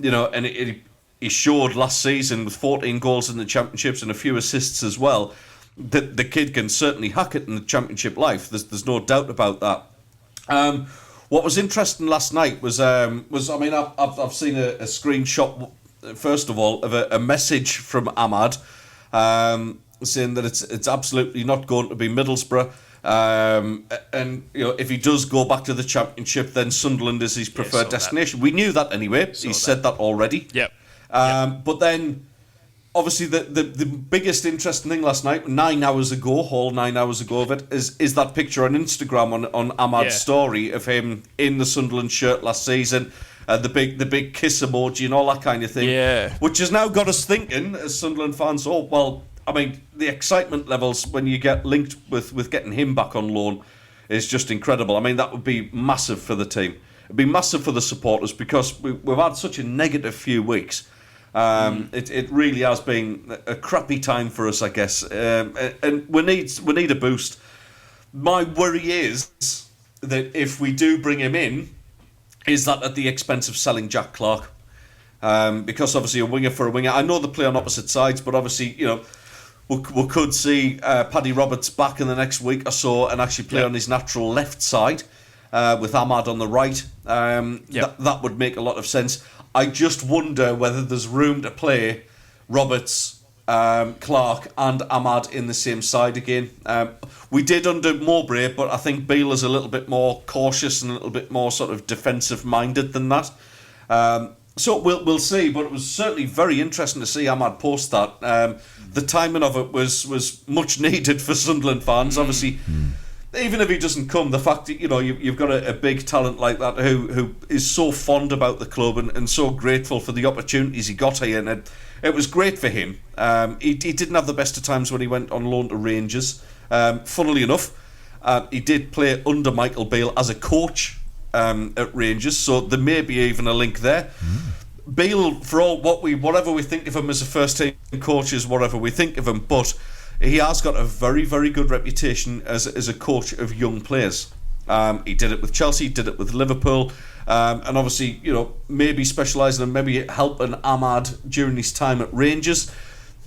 and he showed last season with 14 goals in the Championships and a few assists as well that the kid can certainly hack it in the Championship life. There's no doubt about that. What was interesting last night was I've seen a screenshot, first of all, of a message from Ahmad saying that it's absolutely not going to be Middlesbrough. And if he does go back to the Championship, then Sunderland is his preferred destination. We knew that anyway. He said that already. Yep. But then, obviously, the biggest interesting thing last night, 9 hours ago of it, is that picture on Instagram on Ahmad's story of him in the Sunderland shirt last season. the big kiss emoji and all that kind of thing. Yeah. Which has now got us thinking, as Sunderland fans, the excitement levels when you get linked with getting him back on loan is just incredible. I mean, that would be massive for the team. It'd be massive for the supporters because we've had such a negative few weeks. It really has been a crappy time for us, I guess, and we need a boost. My worry is that if we do bring him in, is that at the expense of selling Jack Clark? Because obviously a winger for a winger. I know they play on opposite sides, but obviously, we could see Paddy Roberts back in the next week or so and actually play on his natural left side with Ahmad on the right. That would make a lot of sense. I just wonder whether there's room to play Roberts, Clark and Ahmad in the same side again. We did under Mowbray, but I think Beale is a little bit more cautious and a little bit more sort of defensive minded than that. So we'll see, but it was certainly very interesting to see Ahmad post that. The timing of it was much needed for Sunderland fans. Obviously, even if he doesn't come, the fact that you've got a big talent like that who is so fond about the club and so grateful for the opportunities he got here, and it was great for him. He didn't have the best of times when he went on loan to Rangers. Funnily enough, he did play under Michael Beale as a coach at Rangers, so there may be even a link there. Beale, for all whatever we think of him as a first team coach, is whatever we think of him, but he has got a very, very good reputation as a coach of young players. He did it with Chelsea, did it with Liverpool, and obviously, maybe specialising and maybe helping Ahmad during his time at Rangers.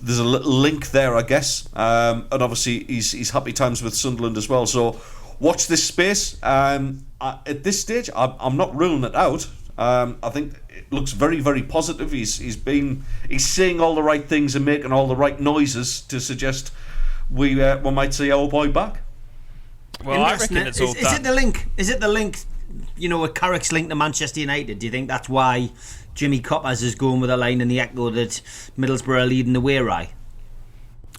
There's a little link there, I guess, and obviously he's happy times with Sunderland as well. So watch this space. At this stage, I'm not ruling it out. I think it looks very, very positive. He's saying all the right things and making all the right noises to suggest we might see our boy back. Well, I reckon it's all done. Is it the link? With Carrick's link to Manchester United. Do you think that's why Jimmy Coppers is going with a line in the Echo that Middlesbrough are leading the way, Rye?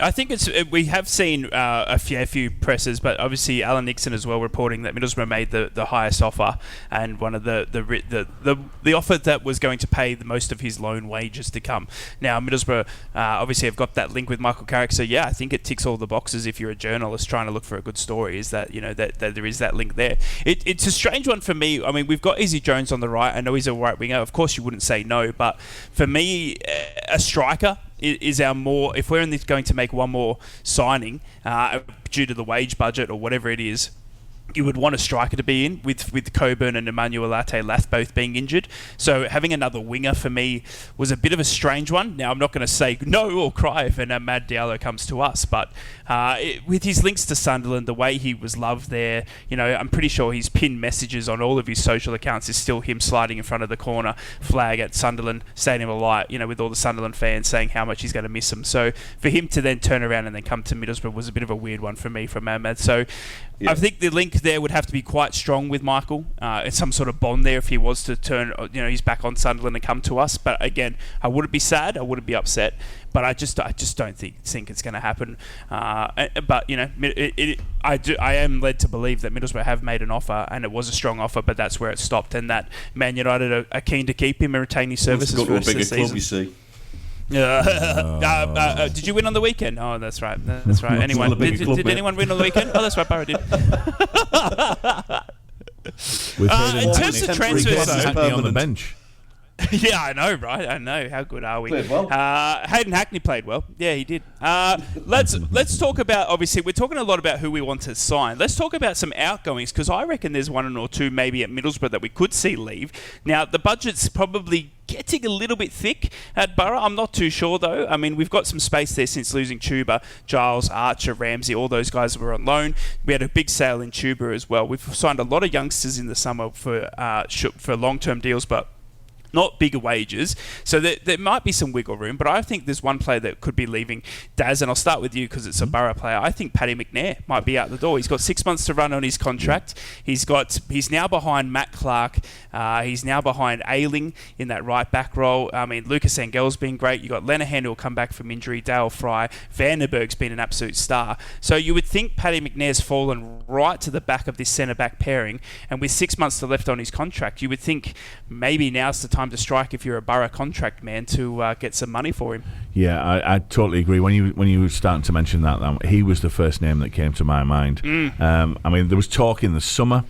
I think we have seen a few presses, but obviously Alan Nixon as well reporting that Middlesbrough made the highest offer and one of the offer that was going to pay the most of his loan wages to come. Now Middlesbrough obviously have got that link with Michael Carrick, so I think it ticks all the boxes if you're a journalist trying to look for a good story. Is that that there is that link there? It's a strange one for me. I mean, we've got Izzy Jones on the right. I know he's a right winger. Of course, you wouldn't say no, but for me, a striker is our more, if we're going to make one more signing due to the wage budget or whatever it is, you would want a striker to be in with Coburn and Emmanuel Latte-Lath both being injured. So having another winger for me was a bit of a strange one. Now, I'm not going to say no or cry if Mad Diallo comes to us, but with his links to Sunderland, the way he was loved there, I'm pretty sure his pinned messages on all of his social accounts is still him sliding in front of the corner flag at Sunderland Stadium of Light, with all the Sunderland fans saying how much he's going to miss him. So for him to then turn around and then come to Middlesbrough was a bit of a weird one for me from Ahmad. So I think the link there would have to be quite strong with Michael. It's some sort of bond there if he was to turn, he's back on Sunderland and come to us. But again, I wouldn't be sad, I wouldn't be upset. But I just don't think it's going to happen. But I am led to believe that Middlesbrough have made an offer, and it was a strong offer, but that's where it stopped. And that Man United are keen to keep him and retain his services for the rest of the season. Club, you see. Did you win on the weekend? Oh, that's right. That's right. Anyone? Did anyone win on the weekend? Oh, that's right. Barrow did. In terms of transfers, though, on the bench. Yeah, I know, right? I know. How good are we? Played well. Hayden Hackney played well. Yeah, he did. Let's talk about, obviously, we're talking a lot about who we want to sign. Let's talk about some outgoings, because I reckon there's one or two maybe at Middlesbrough that we could see leave. Now, the budget's probably getting a little bit thick at Borough. I'm not too sure, though. I mean, we've got some space there since losing Chuba, Giles, Archer, Ramsey, all those guys were on loan. We had a big sale in Chuba as well. We've signed a lot of youngsters in the summer for long-term deals, but not bigger wages. So there might be some wiggle room, but I think there's one player that could be leaving. Daz, and I'll start with you because it's a Borough player. I think Paddy McNair might be out the door. He's got 6 months to run on his contract. He's now behind Matt Clark. He's now behind Ayling in that right back role. I mean, Lucas Angel's been great. You've got Lenihan who'll come back from injury. Dale Fry. Vandenberg's been an absolute star. So you would think Paddy McNair's fallen right to the back of this centre-back pairing, and with 6 months left on his contract, you would think maybe now's the time to strike if you're a Borough contract man to get some money for him. Yeah, I totally agree. When you were starting to mention that, he was the first name that came to my mind. I mean, there was talk in the summer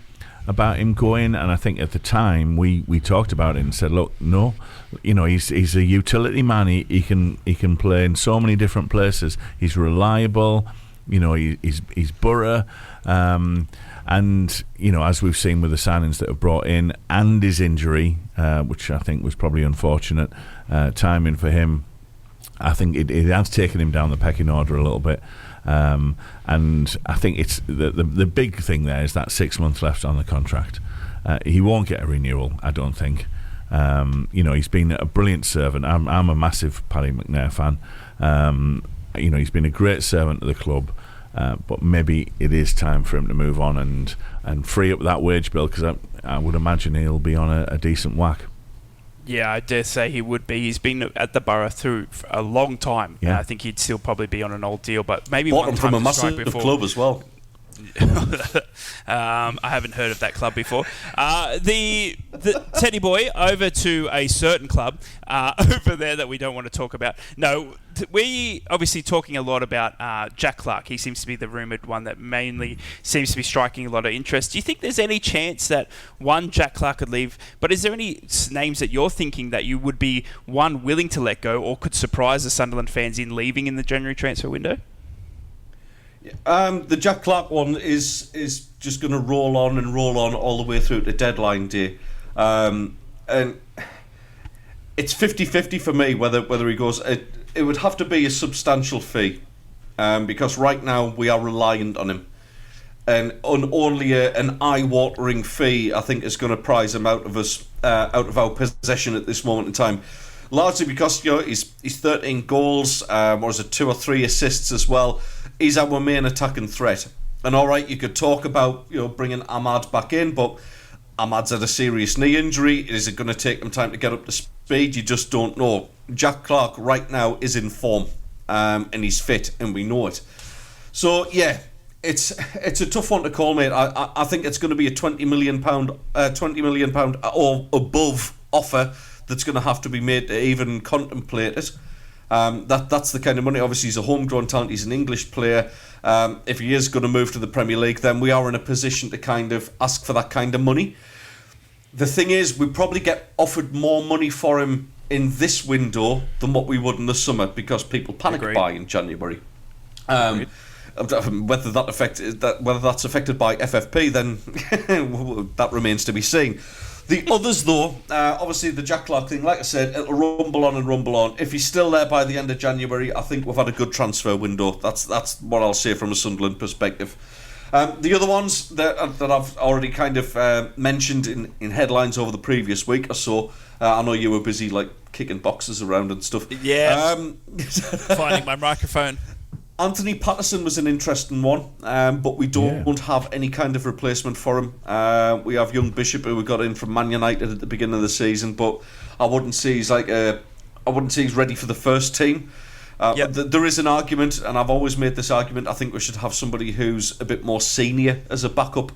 about him going, and I think at the time we talked about it and said, look, no, he's a utility man. He can play in so many different places. He's reliable. He's Borough. And, as we've seen with the signings that have brought in and his injury, which I think was probably unfortunate timing for him, I think it has taken him down the pecking order a little bit. And I think it's the big thing there is that 6 months left on the contract. He won't get a renewal, I don't think. He's been a brilliant servant. I'm a massive Paddy McNair fan. He's been a great servant to the club. But maybe it is time for him to move on and free up that wage bill, because I would imagine he'll be on a decent whack. Yeah, I dare say he would be. He's been at the Borough through a long time. Yeah. I think he'd still probably be on an old deal, but maybe bought one him time from a to strike massive before. club as well. I haven't heard of that club before. The Teddy Boy over to a certain club over there that we don't want to talk about. No, we obviously talking a lot about Jack Clark. He seems to be the rumoured one that mainly seems to be striking a lot of interest. Do you think there's any chance that Jack Clark could leave? But is there any names that you're thinking that you would be willing to let go or could surprise the Sunderland fans in leaving in the January transfer window? The Jack Clark one is just going to roll on all the way through to deadline day, and it's 50-50 for me whether he goes. It would have to be a substantial fee, because right now we are reliant on him, and on only an eye-watering fee I think is going to prize him out of our possession at this moment in time. Largely because he's 13 goals, or is it 2 or 3 assists as well. He's our main attacking threat. And all right, you could talk about bringing Ahmad back in, but Ahmad's had a serious knee injury. Is it going to take him time to get up to speed? You just don't know. Jack Clark right now is in form, and he's fit, and we know it. So yeah, it's a tough one to call, mate. I think it's going to be a £20 million or above offer that's going to have to be made to even contemplate it. That's the kind of money. Obviously, he's a homegrown talent. He's an English player. If he is going to move to the Premier League, then we are in a position to kind of ask for that kind of money. The thing is, we probably get offered more money for him in this window than what we would in the summer, because people panic buy in January. Whether that's affected by FFP, then that remains to be seen. The others, though, obviously the Jack Clark thing, like I said, it'll rumble on and rumble on. If he's still there by the end of January, I think we've had a good transfer window. That's what I'll say from a Sunderland perspective. The other ones that I've already kind of mentioned in headlines over the previous week or so, I know you were busy kicking boxes around and stuff. Yeah, finding my microphone. Anthony Patterson was an interesting one, but we don't have any kind of replacement for him. We have young Bishop, who we got in from Man United at the beginning of the season, but I wouldn't say he's ready for the first team. There is an argument, and I've always made this argument. I think we should have somebody who's a bit more senior as a backup.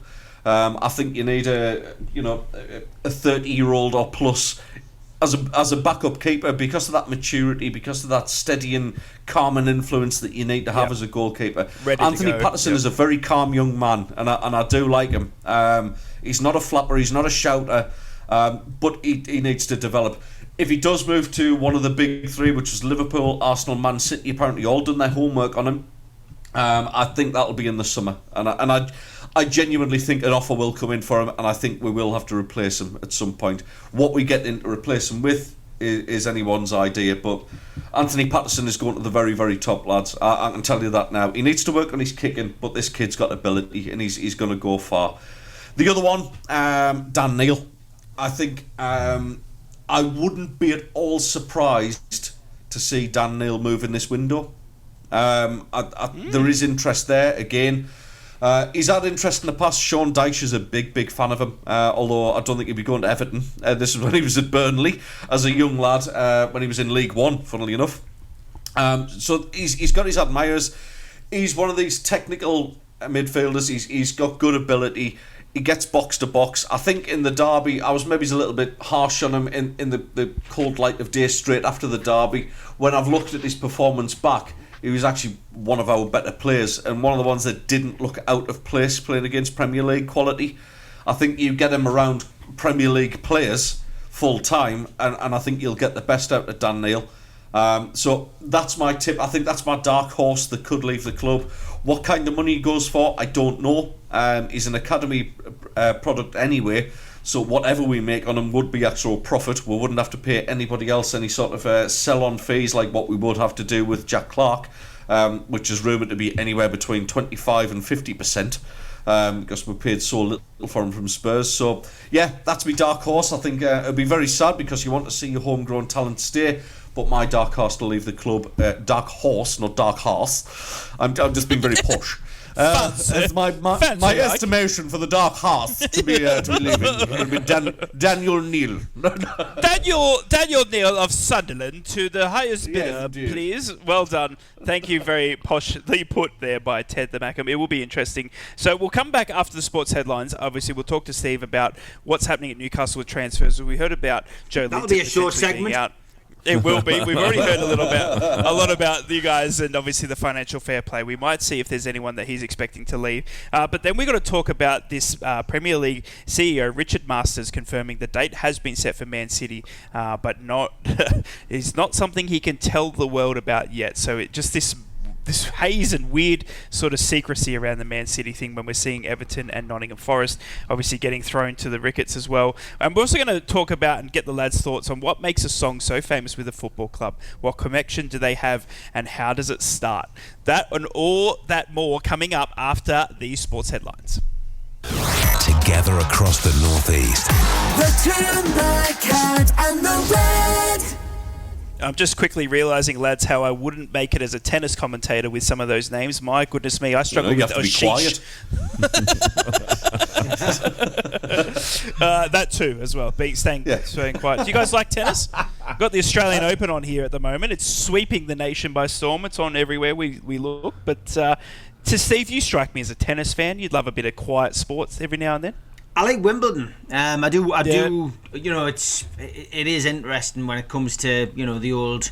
I think you need a 30-year-old or plus as a backup keeper, because of that maturity, because of that steady and calming influence that you need to have as a goalkeeper. Anthony Patterson is a very calm young man, and I do like him. He's not a flapper, he's not a shouter, but he needs to develop. If he does move to one of the big three, which is Liverpool, Arsenal, Man City, apparently all done their homework on him, I think that'll be in the summer, and I genuinely think an offer will come in for him, and I think we will have to replace him at some point. What we get in to replace him with is anyone's idea, but Anthony Patterson is going to the very, very top, lads. I can tell you that now. He needs to work on his kicking, but this kid's got ability, and he's going to go far. The other one, Dan Neil. I think I wouldn't be at all surprised to see Dan Neil move in this window. There is interest there again. He's had interest in the past. Sean Dyche is a big fan of him, although I don't think he'd be going to Everton. This is when he was at Burnley as a young lad, when he was in League One, funnily enough. So he's got his admirers. He's one of these technical midfielders. He's got good ability. He gets box to box. I think in the derby, I was maybe a little bit harsh on him in the cold light of day straight after the derby. When I've looked at his performance back, he was actually one of our better players and one of the ones that didn't look out of place playing against Premier League quality. I think you get him around Premier League players full time, and I think you'll get the best out of Dan Neil. So that's my tip. I think that's my dark horse that could leave the club. What kind of money he goes for, I don't know. He's an academy product anyway, so whatever we make on him would be actual profit. We wouldn't have to pay anybody else any sort of sell-on fees like what we would have to do with Jack Clark, which is rumoured to be anywhere between 25 and 50%. Because we paid so little for him from Spurs. So yeah, that's my dark horse. I think it'll be very sad because you want to see your homegrown talent stay, but my dark horse to leave the club. Dark horse, not dark horse. I'm just being very posh. It's my estimation for the dark horse to be leaving. It'll be Daniel Neil. Daniel Neil of Sunderland to the highest bidder, please. Well done. Thank you, very poshly put there by Ted the Mackham. It will be interesting. So we'll come back after the sports headlines. Obviously, we'll talk to Steve about what's happening at Newcastle with transfers. We heard about Joe Linton. That'll be a short segment. It will be. We've already heard a lot about you guys and obviously the financial fair play. We might see if there's anyone that he's expecting to leave. But then we've got to talk about this Premier League CEO, Richard Masters, confirming the date has been set for Man City, but not it's not something he can tell the world about yet. So this haze and weird sort of secrecy around the Man City thing when we're seeing Everton and Nottingham Forest obviously getting thrown to the rickets as well. And we're also going to talk about and get the lads' thoughts on what makes a song so famous with a football club. What connection do they have and how does it start? That and all that more coming up after these sports headlines. Together across the North East. The tune, the cat, and the red. I'm just quickly realising, lads, how I wouldn't make it as a tennis commentator with some of those names. My goodness me, I struggle with Ashish. That too, as well. Staying quiet. Do you guys like tennis? We've got the Australian Open on here at the moment. It's sweeping the nation by storm. It's on everywhere we look. But to Steve, you strike me as a tennis fan. You'd love a bit of quiet sports every now and then. I like Wimbledon. I do. You know, it is interesting when it comes to, you know, the old,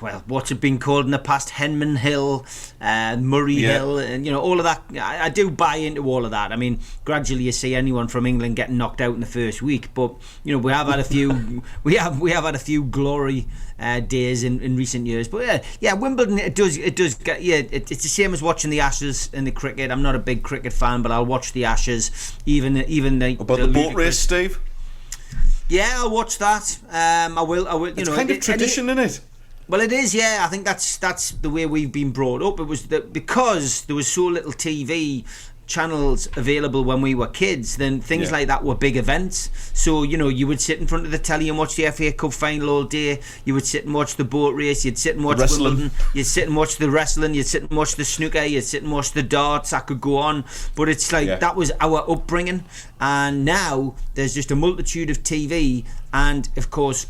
well, what's it been called in the past? Henman Hill, Murray Hill, and you know all of that. I do buy into all of that. I mean, gradually you see anyone from England getting knocked out in the first week, but you know we have had a few. we have had a few glory days in recent years. But yeah, Wimbledon. It does get. Yeah, it's the same as watching the Ashes in the cricket. I'm not a big cricket fan, but I'll watch the Ashes. Even the boat race, Steve. Yeah, I'll watch that. I will. You it's know, kind of tradition, isn't it? Well, it is. Yeah, I think that's the way we've been brought up. It was because there was so little TV channels available when we were kids, then things like that were big events. So you know, you would sit in front of the telly and watch the FA Cup final all day. You would sit and watch the boat race. You'd sit and watch Wimbledon. You'd sit and watch the wrestling. You'd sit and watch the snooker. You'd sit and watch the darts. I could go on, but it's like that was our upbringing. And now there's just a multitude of TV and, of course,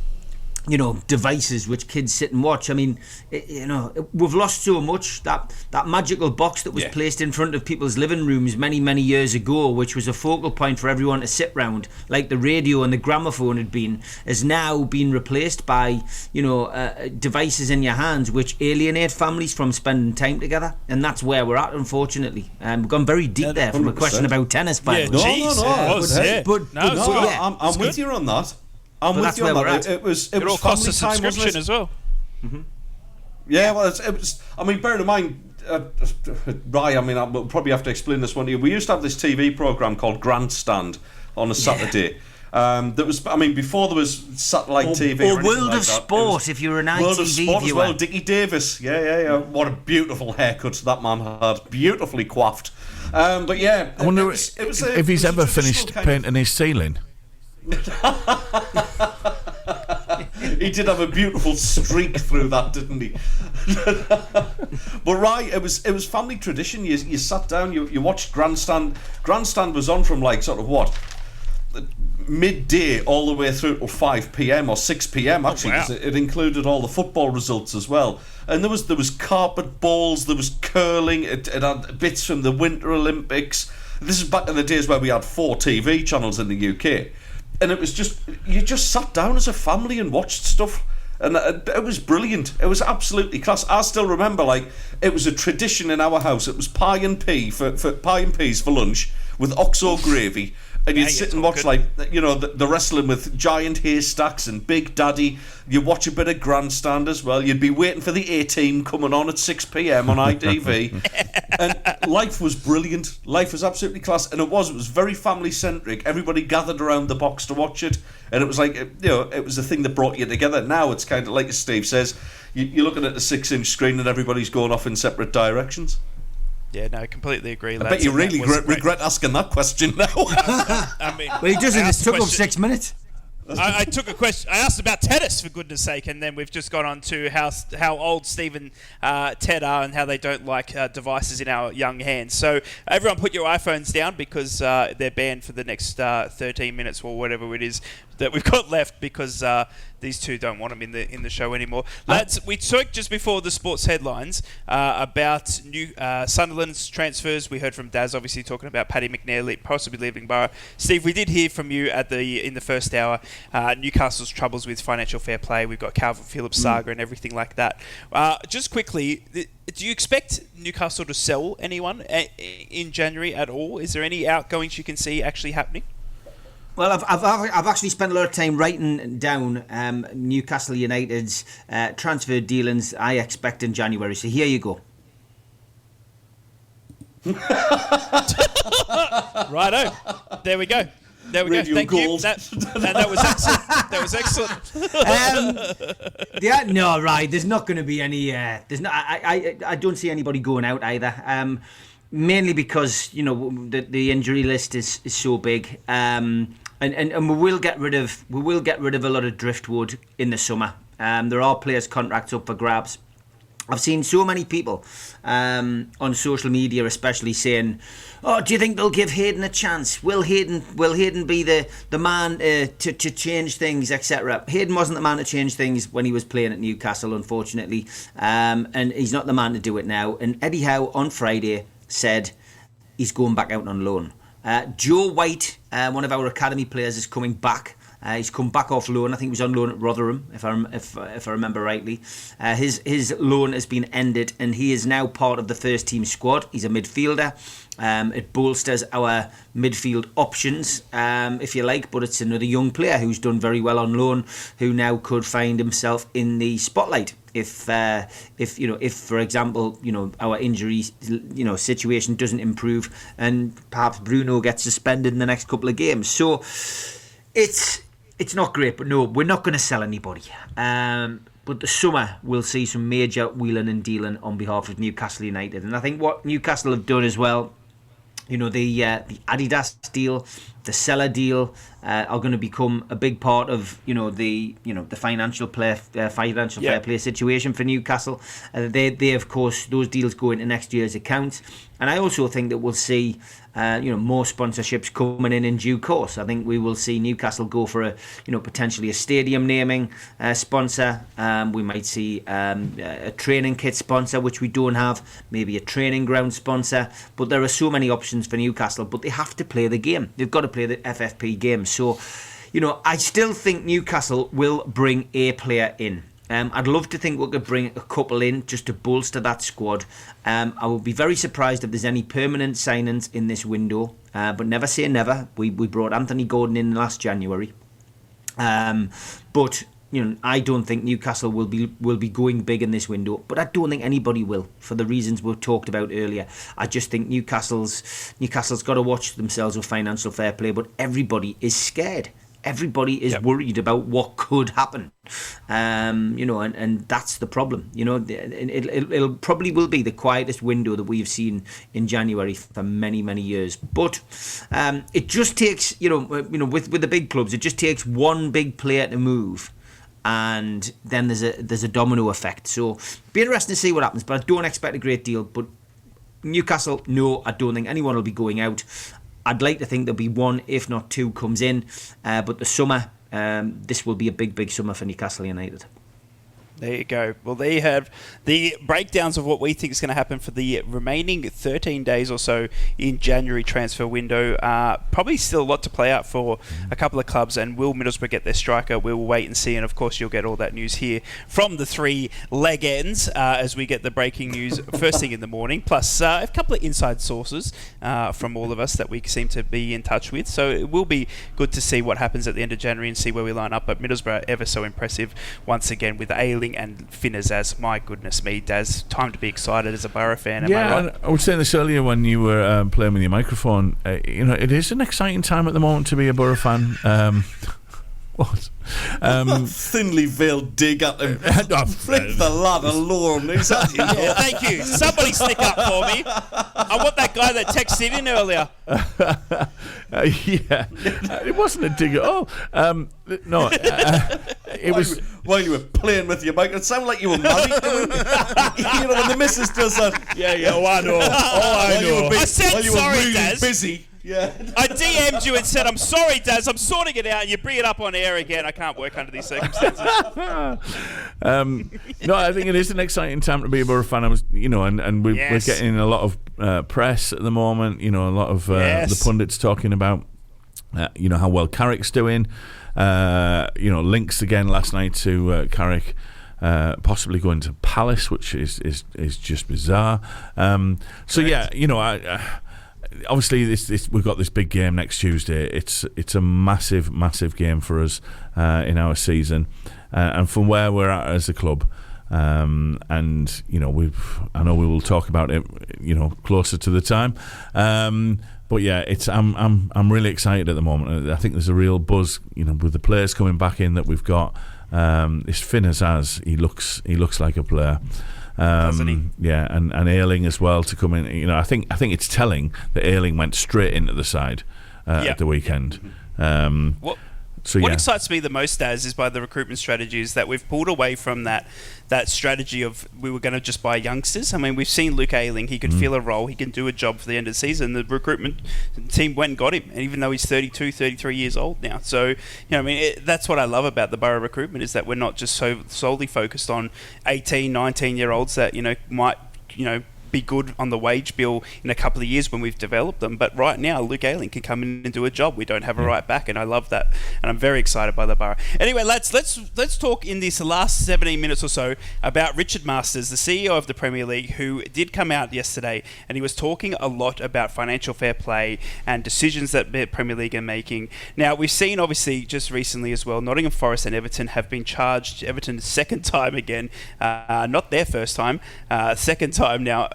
you know, devices which kids sit and watch. I mean, you know, we've lost so much. That magical box that was placed in front of people's living rooms many years ago, which was a focal point for everyone to sit round, like the radio and the gramophone had been, has now been replaced by, you know, devices in your hands which alienate families from spending time together. And that's where we're at, unfortunately. We've gone very deep there from 100%. A question about tennis. No. I'm with you on that. I'm with you on that. It was all cost a subscription as well. Mm-hmm. Yeah, well, it was. I mean, bear in mind, Rye. I mean, we'll probably have to explain this one to you. We used to have this TV program called Grandstand on a Saturday. That was. I mean, before there was satellite TV or World of Sport. If you were an ITV World of Sport viewer. as well. Dickie Davis. Yeah. What a beautiful haircut that man had. Beautifully coiffed. But yeah, I wonder if he's ever finished painting his ceiling. He did have a beautiful streak through that, didn't he? But right, it was family tradition. You sat down, you watched Grandstand. Grandstand was on from like sort of what, midday all the way through to 5 p.m. or 6 p.m. actually, because it included all the football results as well. And there was carpet balls, there was curling. It had bits from the Winter Olympics. This is back in the days where we had 4 TV channels in the UK, and it was just, you just sat down as a family and watched stuff. And it was brilliant. It was absolutely class. I still remember, like, it was a tradition in our house. It was pie and peas for lunch with oxo gravy. And you'd sit and watch, like, you know, the wrestling with giant haystacks and Big Daddy. You watch a bit of Grandstand as well. You'd be waiting for the A-Team coming on at 6 p.m. on ITV. And life was brilliant. Life was absolutely class. And it was very family-centric. Everybody gathered around the box to watch it. And it was like, you know, it was the thing that brought you together. Now it's kind of like, as Steve says, you're looking at a 6-inch screen and everybody's going off in separate directions. Yeah, no, I completely agree. I bet you really regret asking that question now. I mean, well, he doesn't. It took him 6 minutes. I took a question. I asked about tennis, for goodness sake, and then we've just gone on to how old Steve and Ted are and how they don't like devices in our young hands. So everyone put your iPhones down because they're banned for the next 13 minutes or whatever it is that we've got left, because these two don't want them in the show anymore. Lads, we talked just before the sports headlines about new Sunderland's transfers. We heard from Daz, obviously, talking about Paddy McNair possibly leaving Borough. Steve, we did hear from you in the first hour. Newcastle's troubles with financial fair play. We've got Calvin Phillips saga and everything like that. Just quickly, do you expect Newcastle to sell anyone in January at all? Is there any outgoings you can see actually happening? Well, I've actually spent a lot of time writing down Newcastle United's transfer dealings I expect in January. So here you go. Righto. There we go. Thank you. That was excellent. Yeah, no, right. There's not going to be any. There's not. I don't see anybody going out either. Mainly because, you know, the injury list is so big. And we will get rid of a lot of driftwood in the summer. There are players' contracts up for grabs. I've seen so many people on social media, especially, saying, "Oh, do you think they'll give Hayden a chance? Will Hayden be the man to change things, etc.?" Hayden wasn't the man to change things when he was playing at Newcastle, unfortunately, and he's not the man to do it now. And Eddie Howe on Friday said he's going back out on loan. Joe White, one of our academy players, is coming back. He's come back off loan. I think he was on loan at Rotherham, if I remember rightly. His loan has been ended, and he is now part of the first team squad. He's a midfielder. It bolsters our midfield options, if you like, but it's another young player who's done very well on loan, who now could find himself in the spotlight. If for example, you know, our injury, you know, situation doesn't improve, and perhaps Bruno gets suspended in the next couple of games. So it's not great, but no, we're not going to sell anybody. But the summer we'll see some major wheeling and dealing on behalf of Newcastle United, and I think what Newcastle have done as well, you know, the Adidas deal, the seller deal, are going to become a big part of the financial fair play situation for Newcastle. They of course, those deals go into next year's accounts, and I also think that we'll see more sponsorships coming in due course. I think we will see Newcastle go for potentially a stadium naming sponsor. We might see a training kit sponsor, which we don't have, maybe a training ground sponsor, but there are so many options for Newcastle, but they have to play the game. They've got to play the FFP game. So, I still think Newcastle will bring a player in. I'd love to think we could bring a couple in just to bolster that squad. I would be very surprised if there's any permanent signings in this window, but never say never. We brought Anthony Gordon in last January, but I don't think Newcastle will be going big in this window. But I don't think anybody will, for the reasons we've talked about earlier. I just think Newcastle's got to watch themselves with financial fair play, but everybody is scared. Everybody is worried about what could happen, and that's the problem. It'll probably will be the quietest window that we've seen in January for many, many years. But it just takes, with the big clubs, it just takes one big player to move, and then there's a domino effect. So be interesting to see what happens, but I don't expect a great deal. But Newcastle, no, I don't think anyone will be going out. I'd like to think there'll be one, if not two, comes in. But the summer, this will be a big summer for Newcastle United. There you go. Well, there you have the breakdowns of what we think is going to happen for the remaining 13 days or so in January transfer window. Probably still a lot to play out for a couple of clubs, and will Middlesbrough get their striker? We'll wait and see, and of course you'll get all that news here from the three leg ends as we get the breaking news first thing in the morning, plus a couple of inside sources from all of us that we seem to be in touch with. So it will be good to see what happens at the end of January and see where we line up. But Middlesbrough ever so impressive once again with Ailing and Finners as, my goodness me, Daz, time to be excited as a Borough fan, am I right? I was saying this earlier when you were playing with your microphone. It is an exciting time at the moment to be a Borough fan. What? Thinly veiled dig at him. Flip the lad alone. Exactly. Yeah, thank you. Somebody stick up for me. I want that guy that texted in earlier. It wasn't a dig at all. No, it was while you were playing with your mic. It sounded like you were married to him. When the missus does that. Yeah. Oh, I know. I know. I said sorry, really Daz. Busy. Yeah. I DM'd you and said, I'm sorry, Daz, I'm sorting it out. You bring it up on air again. I can't work under these circumstances. No, I think it is an exciting time to be a Borough fan. We're getting a lot of press at the moment. A lot of the pundits talking about, how well Carrick's doing. Links again last night to Carrick. Possibly going to Palace, which is just bizarre. Obviously, this we've got this big game next Tuesday. It's a massive game for us in our season, and from where we're at as a club. I know we will talk about it, closer to the time. But yeah, I'm really excited at the moment. I think there's a real buzz, with the players coming back in that we've got. This Finners he looks like a player. Doesn't he? Yeah, and Ailing as well to come in. I think it's telling that Ailing went straight into the side at the weekend. What excites me the most, Daz, is by the recruitment strategy is that we've pulled away from that strategy of we were going to just buy youngsters. I mean, we've seen Luke Ailing. He can fill a role. He can do a job for the end of the season. The recruitment team went and got him, and even though he's 32, 33 years old now. So, that's what I love about the Borough recruitment is that we're not just so solely focused on 18, 19-year-olds that, might, be good on the wage bill in a couple of years when we've developed them, but right now Luke Ailing can come in and do a job. We don't have a right back, and I love that, and I'm very excited by the Borough. Anyway, let's talk in this last 17 minutes or so about Richard Masters, the CEO of the Premier League, who did come out yesterday, and he was talking a lot about financial fair play and decisions that the Premier League are making. Now, we've seen obviously just recently as well, Nottingham Forest and Everton have been charged. Everton's second time again, not their first time, second time now.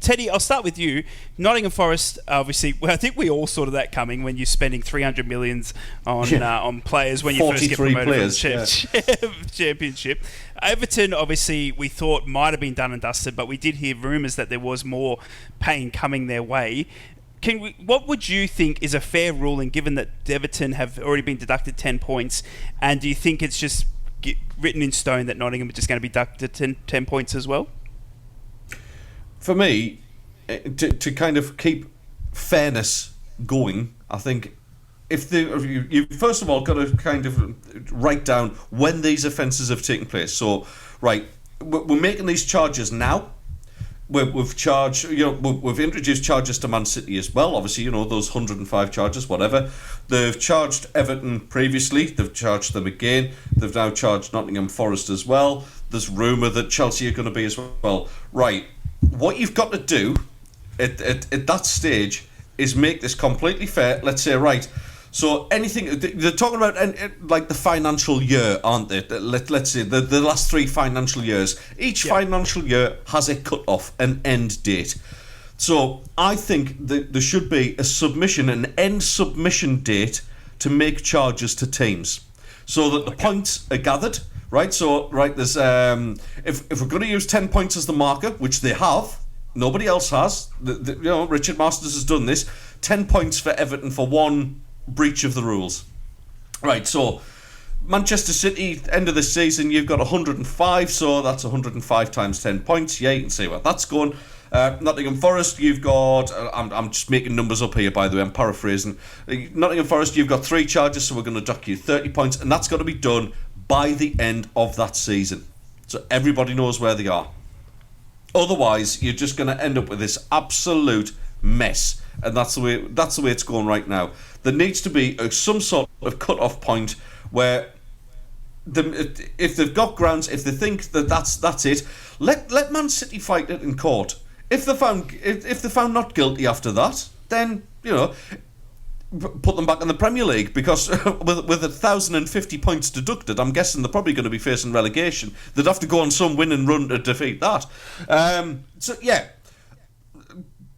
Teddy, I'll start with you. Nottingham Forest, obviously, I think we all saw that coming when you're spending 300 millions on players when you first get promoted from the Championship. Everton, obviously, we thought might have been done and dusted, but we did hear rumours that there was more pain coming their way. What would you think is a fair ruling, given that Everton have already been deducted 10 points, and do you think it's just written in stone that Nottingham are just going to be deducted 10 points as well? For me, to kind of keep fairness going, I think you first of all got to kind of write down when these offences have taken place. So, right, we're making these charges now. We've charged, we've introduced charges to Man City as well. Obviously, those 105 charges, whatever. They've charged Everton previously. They've charged them again. They've now charged Nottingham Forest as well. There's rumour that Chelsea are going to be as well. Right. What you've got to do at that stage is make this completely fair. Let's say, right, so anything they're talking about, like the financial year, aren't they? Let's say the last 3 financial years. Each financial year has a cut-off, an end date. So I think that there should be an end submission date to make charges to teams, so that the points are gathered. Right, so there's if we're going to use 10 points as the marker, which they have, nobody else has. Richard Masters has done this. 10 points for Everton for one breach of the rules. Right, so Manchester City, end of the season, you've got 105, so that's 105 times 10 points. Yeah, you can see where that's going. Nottingham Forest, you've got... I'm just making numbers up here, by the way, I'm paraphrasing. Nottingham Forest, you've got 3 charges, so we're going to dock you 30 points, and that's got to be done by the end of that season. So everybody knows where they are. Otherwise, you're just going to end up with this absolute mess, and that's the way it's going right now. There needs to be some sort of cut-off point where... if they've got grounds, if they think that that's it, let Man City fight it in court. If they're found not guilty after that, then put them back in the Premier League, because with 1,050 points deducted, I'm guessing they're probably going to be facing relegation. They'd have to go on some winning run to defeat that. So yeah,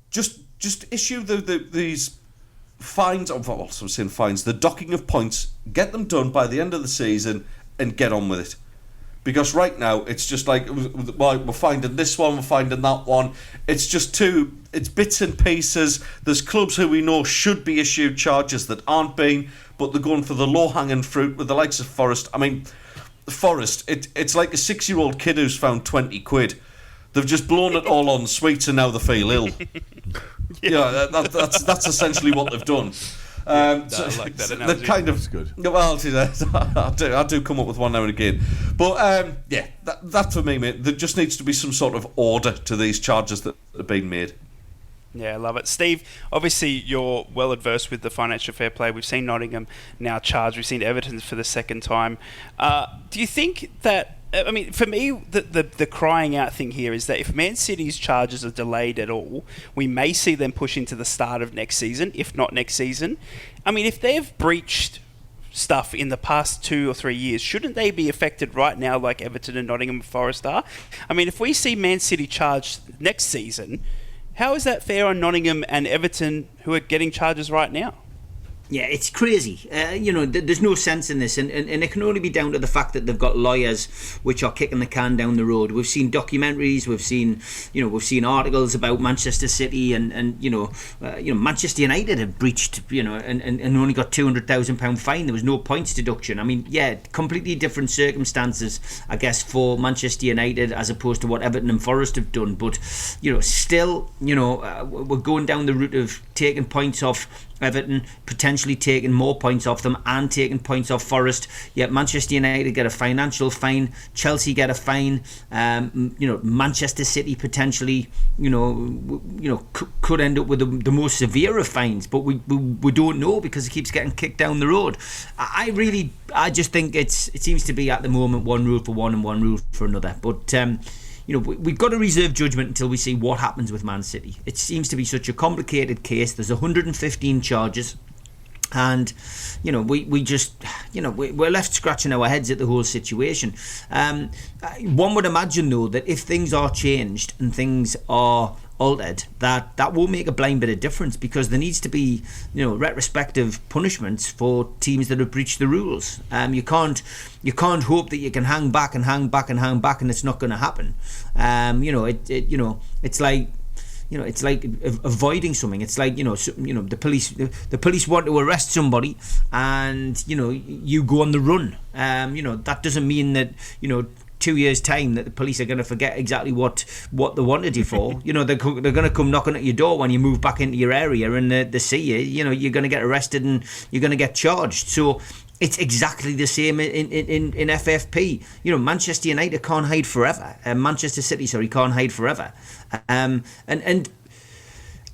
just issue these fines. The docking of points. Get them done by the end of the season. And get on with it, because right now it's just like, well, we're finding this one, we're finding that one. It's just it's bits and pieces. There's clubs who we know should be issued charges that aren't being, but they're going for the low-hanging fruit with the likes of Forest. I mean, Forest, it's like a 6-year-old kid who's found 20 quid. They've just blown it all on sweets and now they feel ill. That's essentially what they've done. I like that analogy. That's good. Well, I do come up with one now and again, but that for me, mate. There just needs to be some sort of order to these charges that are being made. Yeah, I love it. Steve, obviously you're well adversed with the financial fair play. We've seen Nottingham now charged. We've seen Everton for the second time. Do you think that... I mean, for me, the crying out thing here is that if Man City's charges are delayed at all, we may see them push into the start of next season, if not next season. I mean, if they've breached stuff in the past 2 or 3 years, shouldn't they be affected right now like Everton and Nottingham Forest are? I mean, if we see Man City charged next season, how is that fair on Nottingham and Everton, who are getting charges right now? Yeah, it's crazy. There's no sense in this, and it can only be down to the fact that they've got lawyers which are kicking the can down the road. We've seen documentaries, we've seen articles about Manchester City, and Manchester United have breached, and only got £200,000 fine. There was no points deduction. I mean, yeah, completely different circumstances, I guess, for Manchester United as opposed to what Everton and Forest have done. But still, we're going down the route of taking points off Everton, potentially taking more points off them, and taking points off Forest. Yet Manchester United get a financial fine, Chelsea get a fine, Manchester City potentially could end up with the most severe of fines, but we don't know because it keeps getting kicked down the road. I just think it seems to be at the moment one rule for one and one rule for another, but we've got to reserve judgment until we see what happens with Man City. It seems to be such a complicated case. There's 115 charges, and we just we're left scratching our heads at the whole situation. One would imagine, though, that if things are changed and things are altered, that will make a blind bit of difference, because there needs to be retrospective punishments for teams that have breached the rules. You can't hope that you can hang back and hang back and hang back and it's not going to happen. It's like it's like avoiding something. It's like the police want to arrest somebody, and you go on the run. That doesn't mean that 2 years' time that the police are going to forget exactly what they wanted you for. They're going to come knocking at your door when you move back into your area, and they see you. You're going to get arrested and you're going to get charged. So it's exactly the same in FFP. Manchester United can't hide forever. Manchester City, can't hide forever. And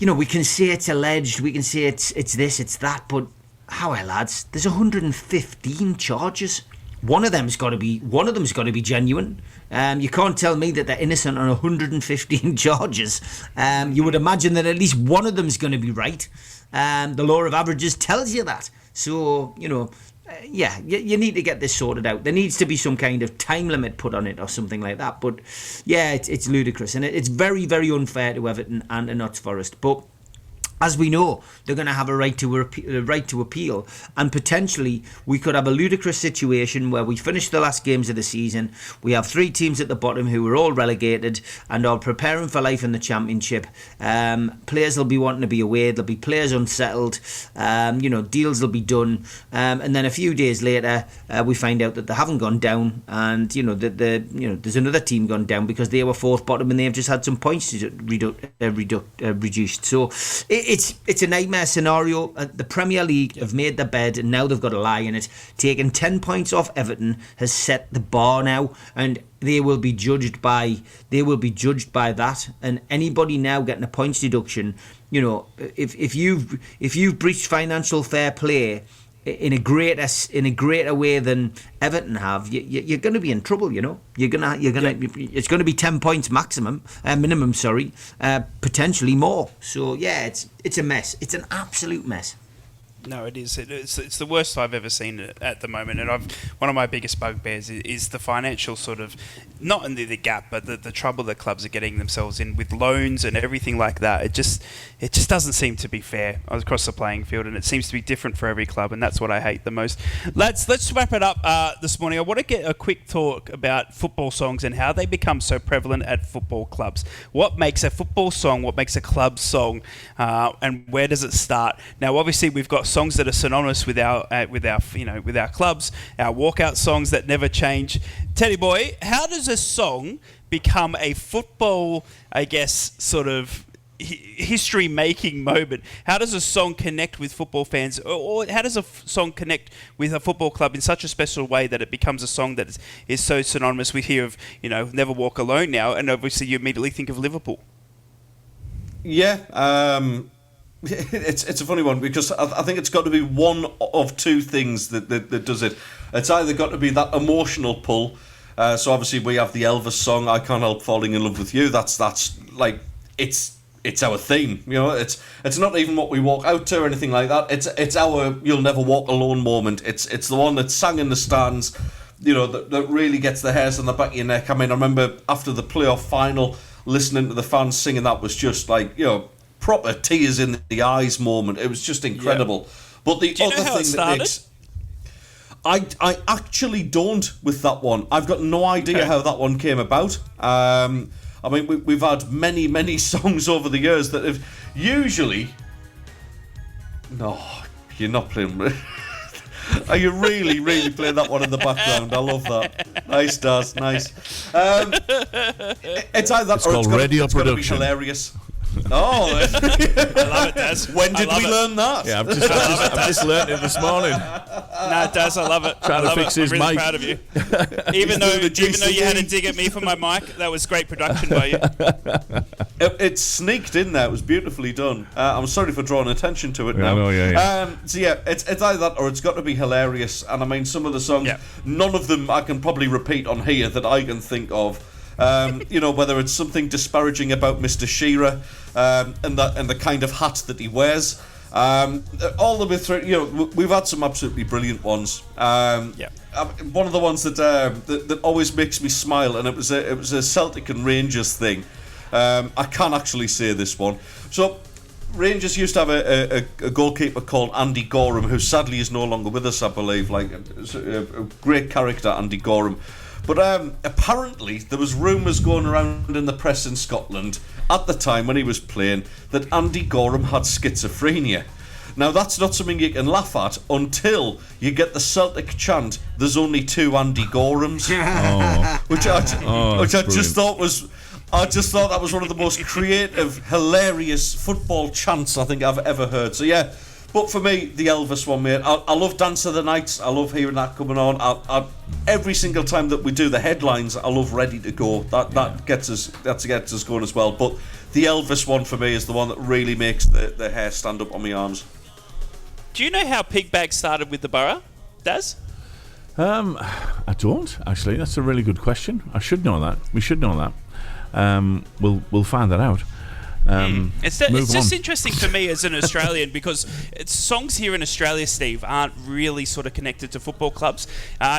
we can say it's alleged, we can say it's this, it's that, but how, lads? There's 115 charges. One of them's got to be genuine. You can't tell me that they're innocent on 115 charges. You would imagine that at least one of them's going to be right. The law of averages tells you that. So, you need to get this sorted out. There needs to be some kind of time limit put on it or something like that. But yeah, it's ludicrous, and it's very, very unfair to Everton and to Notts Forest. But as we know, they're going to have a right to appeal, and potentially we could have a ludicrous situation where we finish the last games of the season. We have 3 teams at the bottom who are all relegated and are preparing for life in the Championship. Players will be wanting to be away. There'll be players unsettled. Deals will be done, and then a few days later, we find out that they haven't gone down, and there's another team gone down because they were 4th bottom and they've just had some points reduced. So it's a nightmare scenario. The Premier League have made their bed and now they've got a lie in it. Taking 10 points off Everton has set the bar now, and they will be judged by that. And anybody now getting a points deduction, if you've breached financial fair play in a greater way than Everton have, you're going to be in trouble. It's going to be 10 points minimum. Potentially more. So yeah, it's a mess. It's an absolute mess. No, it is. It's the worst I've ever seen it at the moment, and one of my biggest bugbears is the financial sort of, not in the gap, but the trouble that clubs are getting themselves in with loans and everything like that. It just doesn't seem to be fair across the playing field, and it seems to be different for every club, and that's what I hate the most. Let's wrap it up this morning. I want to get a quick talk about football songs and how they become so prevalent at football clubs. What makes a football song? What makes a club song? And where does it start? Now, obviously, we've got songs that are synonymous with our clubs, our walkout songs that never change. Teddy boy, how does a song become a football, I guess, sort of history-making moment? How does a song connect with football fans, or how does a song connect with a football club in such a special way that it becomes a song that is so synonymous? We hear of Never Walk Alone now, and obviously you immediately think of Liverpool. Yeah. It's a funny one because I think it's got to be one of two things that does it. It's either got to be that emotional pull. So obviously we have the Elvis song, "I Can't Help Falling in Love with You." That's like it's our theme. It's not even what we walk out to or anything like that. It's our "You'll Never Walk Alone" moment. It's the one that's sung in the stands. That really gets the hairs on the back of your neck. I mean, I remember after the playoff final, listening to the fans singing that was just like proper tears in the eyes moment. It was just incredible. Yeah. But the other thing that makes... I actually don't with that one. I've got no idea how that one came about. I mean, we've had many songs over the years that have usually... No, you're not playing... Are you really playing that one in the background? I love that. Nice, Daz, nice. It's either that or it's got to be hilarious. Oh, I love it, Daz. When did we learn that? Yeah, I've just learned it this morning. Nah, Daz, I love it. Trying to fix his mic. I'm really proud of you. Even though you had to dig at me for my mic, that was great production by you. It sneaked in there. It was beautifully done. I'm sorry for drawing attention to it now. I know, yeah. So yeah, it's either that or it's got to be hilarious. And I mean, some of the songs, none of them I can probably repeat on here that I can think of. Whether it's something disparaging about Mr. Shearer and the kind of hat that he wears, all the way through. We've had some absolutely brilliant ones. One of the ones that always makes me smile, and it was a Celtic and Rangers thing. I can't actually say this one. So Rangers used to have a goalkeeper called Andy Gorham, who sadly is no longer with us, I believe. Like a great character, Andy Gorham. But apparently there was rumours going around in the press in Scotland at the time when he was playing that Andy Gorham had schizophrenia. Now that's not something you can laugh at until you get the Celtic chant, "There's only two Andy Gorhams," which I just thought was... I just thought that was one of the most creative, hilarious football chants I think I've ever heard. So yeah, but for me, the Elvis one, mate. I love Dance of the Nights. I love hearing that coming on. Every single time that we do the headlines, I love Ready to Go. That gets us going as well. But the Elvis one for me is the one that really makes the hair stand up on my arms. Do you know how Pigbag started with the borough, Daz? I don't actually. That's a really good question. I should know that. We should know that. We'll find that out. It's just interesting for me as an Australian because songs here in Australia, Steve, aren't really sort of connected to football clubs.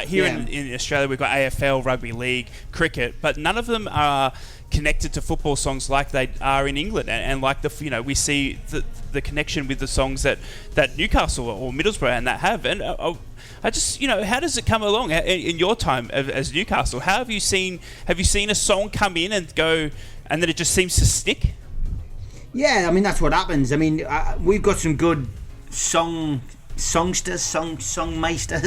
Here in Australia, we've got AFL, rugby league, cricket, but none of them are connected to football songs like they are in England, and like we see the connection with the songs that Newcastle or Middlesbrough and that have. And I just, how does it come along in your time as Newcastle? How have you seen a song come in and go, and then it just seems to stick? Yeah, I mean that's what happens. I mean, we've got some good songmeisters,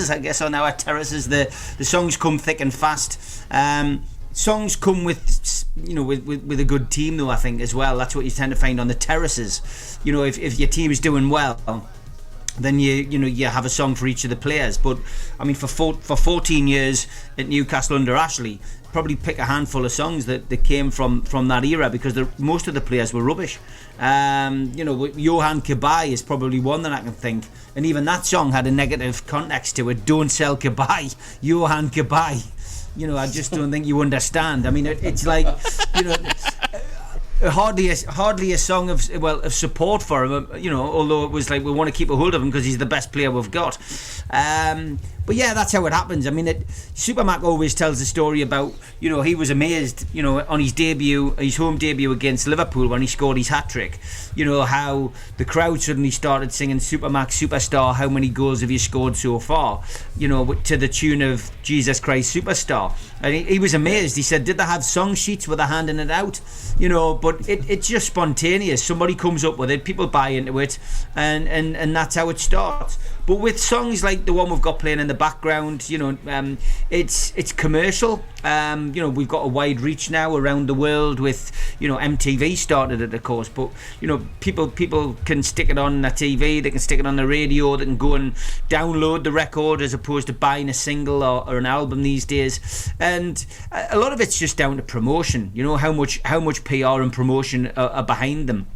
I guess, on our terraces. The songs come thick and fast. Songs come with a good team, though, I think, as well. That's what you tend to find on the terraces. If your team is doing well, then you have a song for each of the players. But I mean, for 14 years at Newcastle under Ashley, probably pick a handful of songs that came from that era, because most of the players were rubbish. Johan Cabaye is probably one that I can think, and even that song had a negative context to it. Don't sell Cabaye, Johan Cabaye. I just don't think you understand. I mean, it's like, hardly a song of support for him. Although it was like, we want to keep a hold of him because he's the best player we've got. But yeah, that's how it happens. I mean, Supermac always tells the story about, he was amazed, on his home debut against Liverpool when he scored his hat-trick. How the crowd suddenly started singing Supermac Superstar, how many goals have you scored so far? To the tune of Jesus Christ Superstar. And he was amazed. He said, did they have song sheets where they're handing it out? But it's just spontaneous. Somebody comes up with it, people buy into it, and that's how it starts. But with songs like the one we've got playing in the background, it's commercial. We've got a wide reach now around the world with, MTV started it, of course, but people can stick it on their TV, they can stick it on the radio, they can go and download the record as opposed to buying a single or an album these days. And a lot of it's just down to promotion. How much PR and promotion are behind them.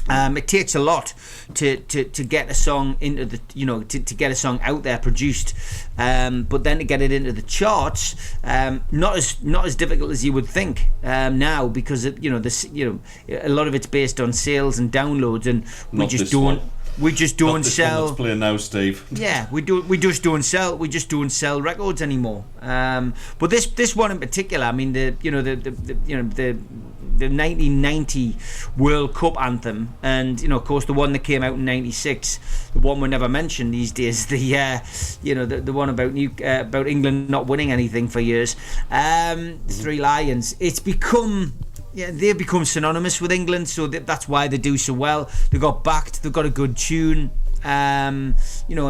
It takes a lot to get a song into the to get a song out there produced, but then to get it into the charts, not as difficult as you would think now, because a lot of it's based on sales and downloads, and we just don't sell. That's playing now, Steve. Yeah, we just don't sell records anymore. But this one in particular, I mean, the 1990 World Cup anthem, and of course the one that came out in '96, the one we never mention these days, the one about England not winning anything for years, Three Lions. It's become. Yeah, they've become synonymous with England, so that's why they do so well. They got backed, they've got a good tune, and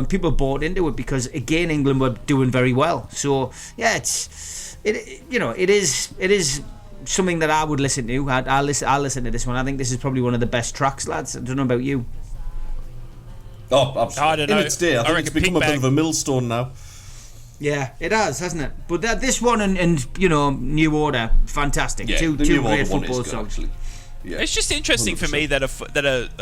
people bought into it because, again, England were doing very well. So yeah, it is something that I would listen to. I'll listen to this one. I think this is probably one of the best tracks, lads. I don't know about you. Oh, absolutely. I don't know. In its day, I think it's become a bit of a millstone now. Yeah, it has, hasn't it? But this one and New Order, fantastic. Yeah, two great football songs. Actually. Yeah. It's just interesting 100%. For me that a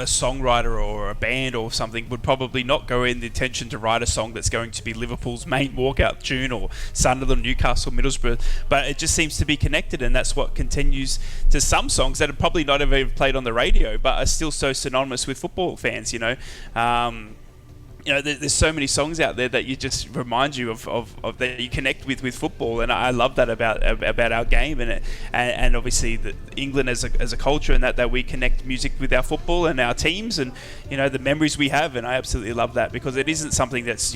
songwriter or a band or something would probably not go in the intention to write a song that's going to be Liverpool's main walkout tune or Sunderland, Newcastle, Middlesbrough, but it just seems to be connected, and that's what continues to some songs that are probably not ever played on the radio but are still so synonymous with football fans. There's so many songs out there that you just remind you of that you connect with football, and I love that about our game, and obviously England as a culture, and that we connect music with our football and our teams, and the memories we have, and I absolutely love that, because it isn't something that's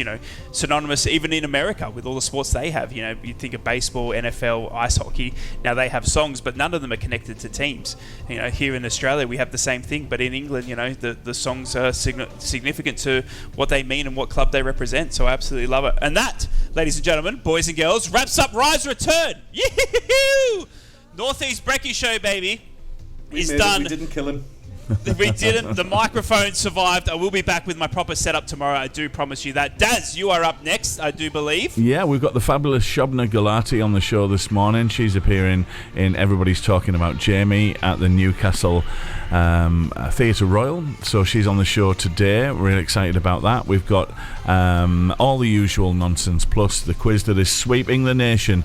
synonymous even in America with all the sports they have. You think of baseball, NFL, ice hockey. Now they have songs, but none of them are connected to teams. Here in Australia we have the same thing, but in England, the songs are significant to what they mean and what club they represent. So I absolutely love it. And that, ladies and gentlemen, boys and girls, wraps up Rye's return. Yee-hoo-hoo! North East Brekky show, baby. He's done. We didn't kill him. We didn't. The microphone survived. I will be back with my proper setup tomorrow. I do promise you that. Daz, you are up next, I do believe. Yeah, we've got the fabulous Shobna Gulati on the show this morning. She's appearing in Everybody's Talking About Jamie at the Newcastle Theatre Royal. So she's on the show today. Really excited about that. We've got all the usual nonsense, plus the quiz that is sweeping the nation.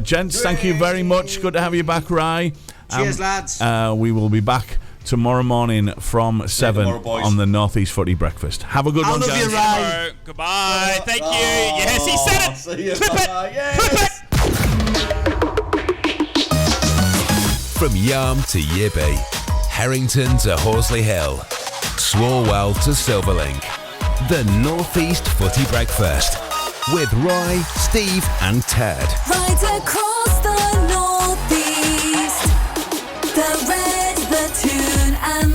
Gents, thank you very much. Good to have you back, Rye. Cheers, lads. We will be back tomorrow morning from 7 tomorrow, boys. on the North East Footy Breakfast. Have a good one, love guys. you, Ryan. Goodbye. Thank you. Yes, he said it. See you. Clip it. Bye. Clip it. From Yarm to Yibby, Harrington to Horsley Hill, Swalwell to Silverlink. The North East Footy Breakfast with Roy, Steve and Ted. Right across the North East, the red, the tune and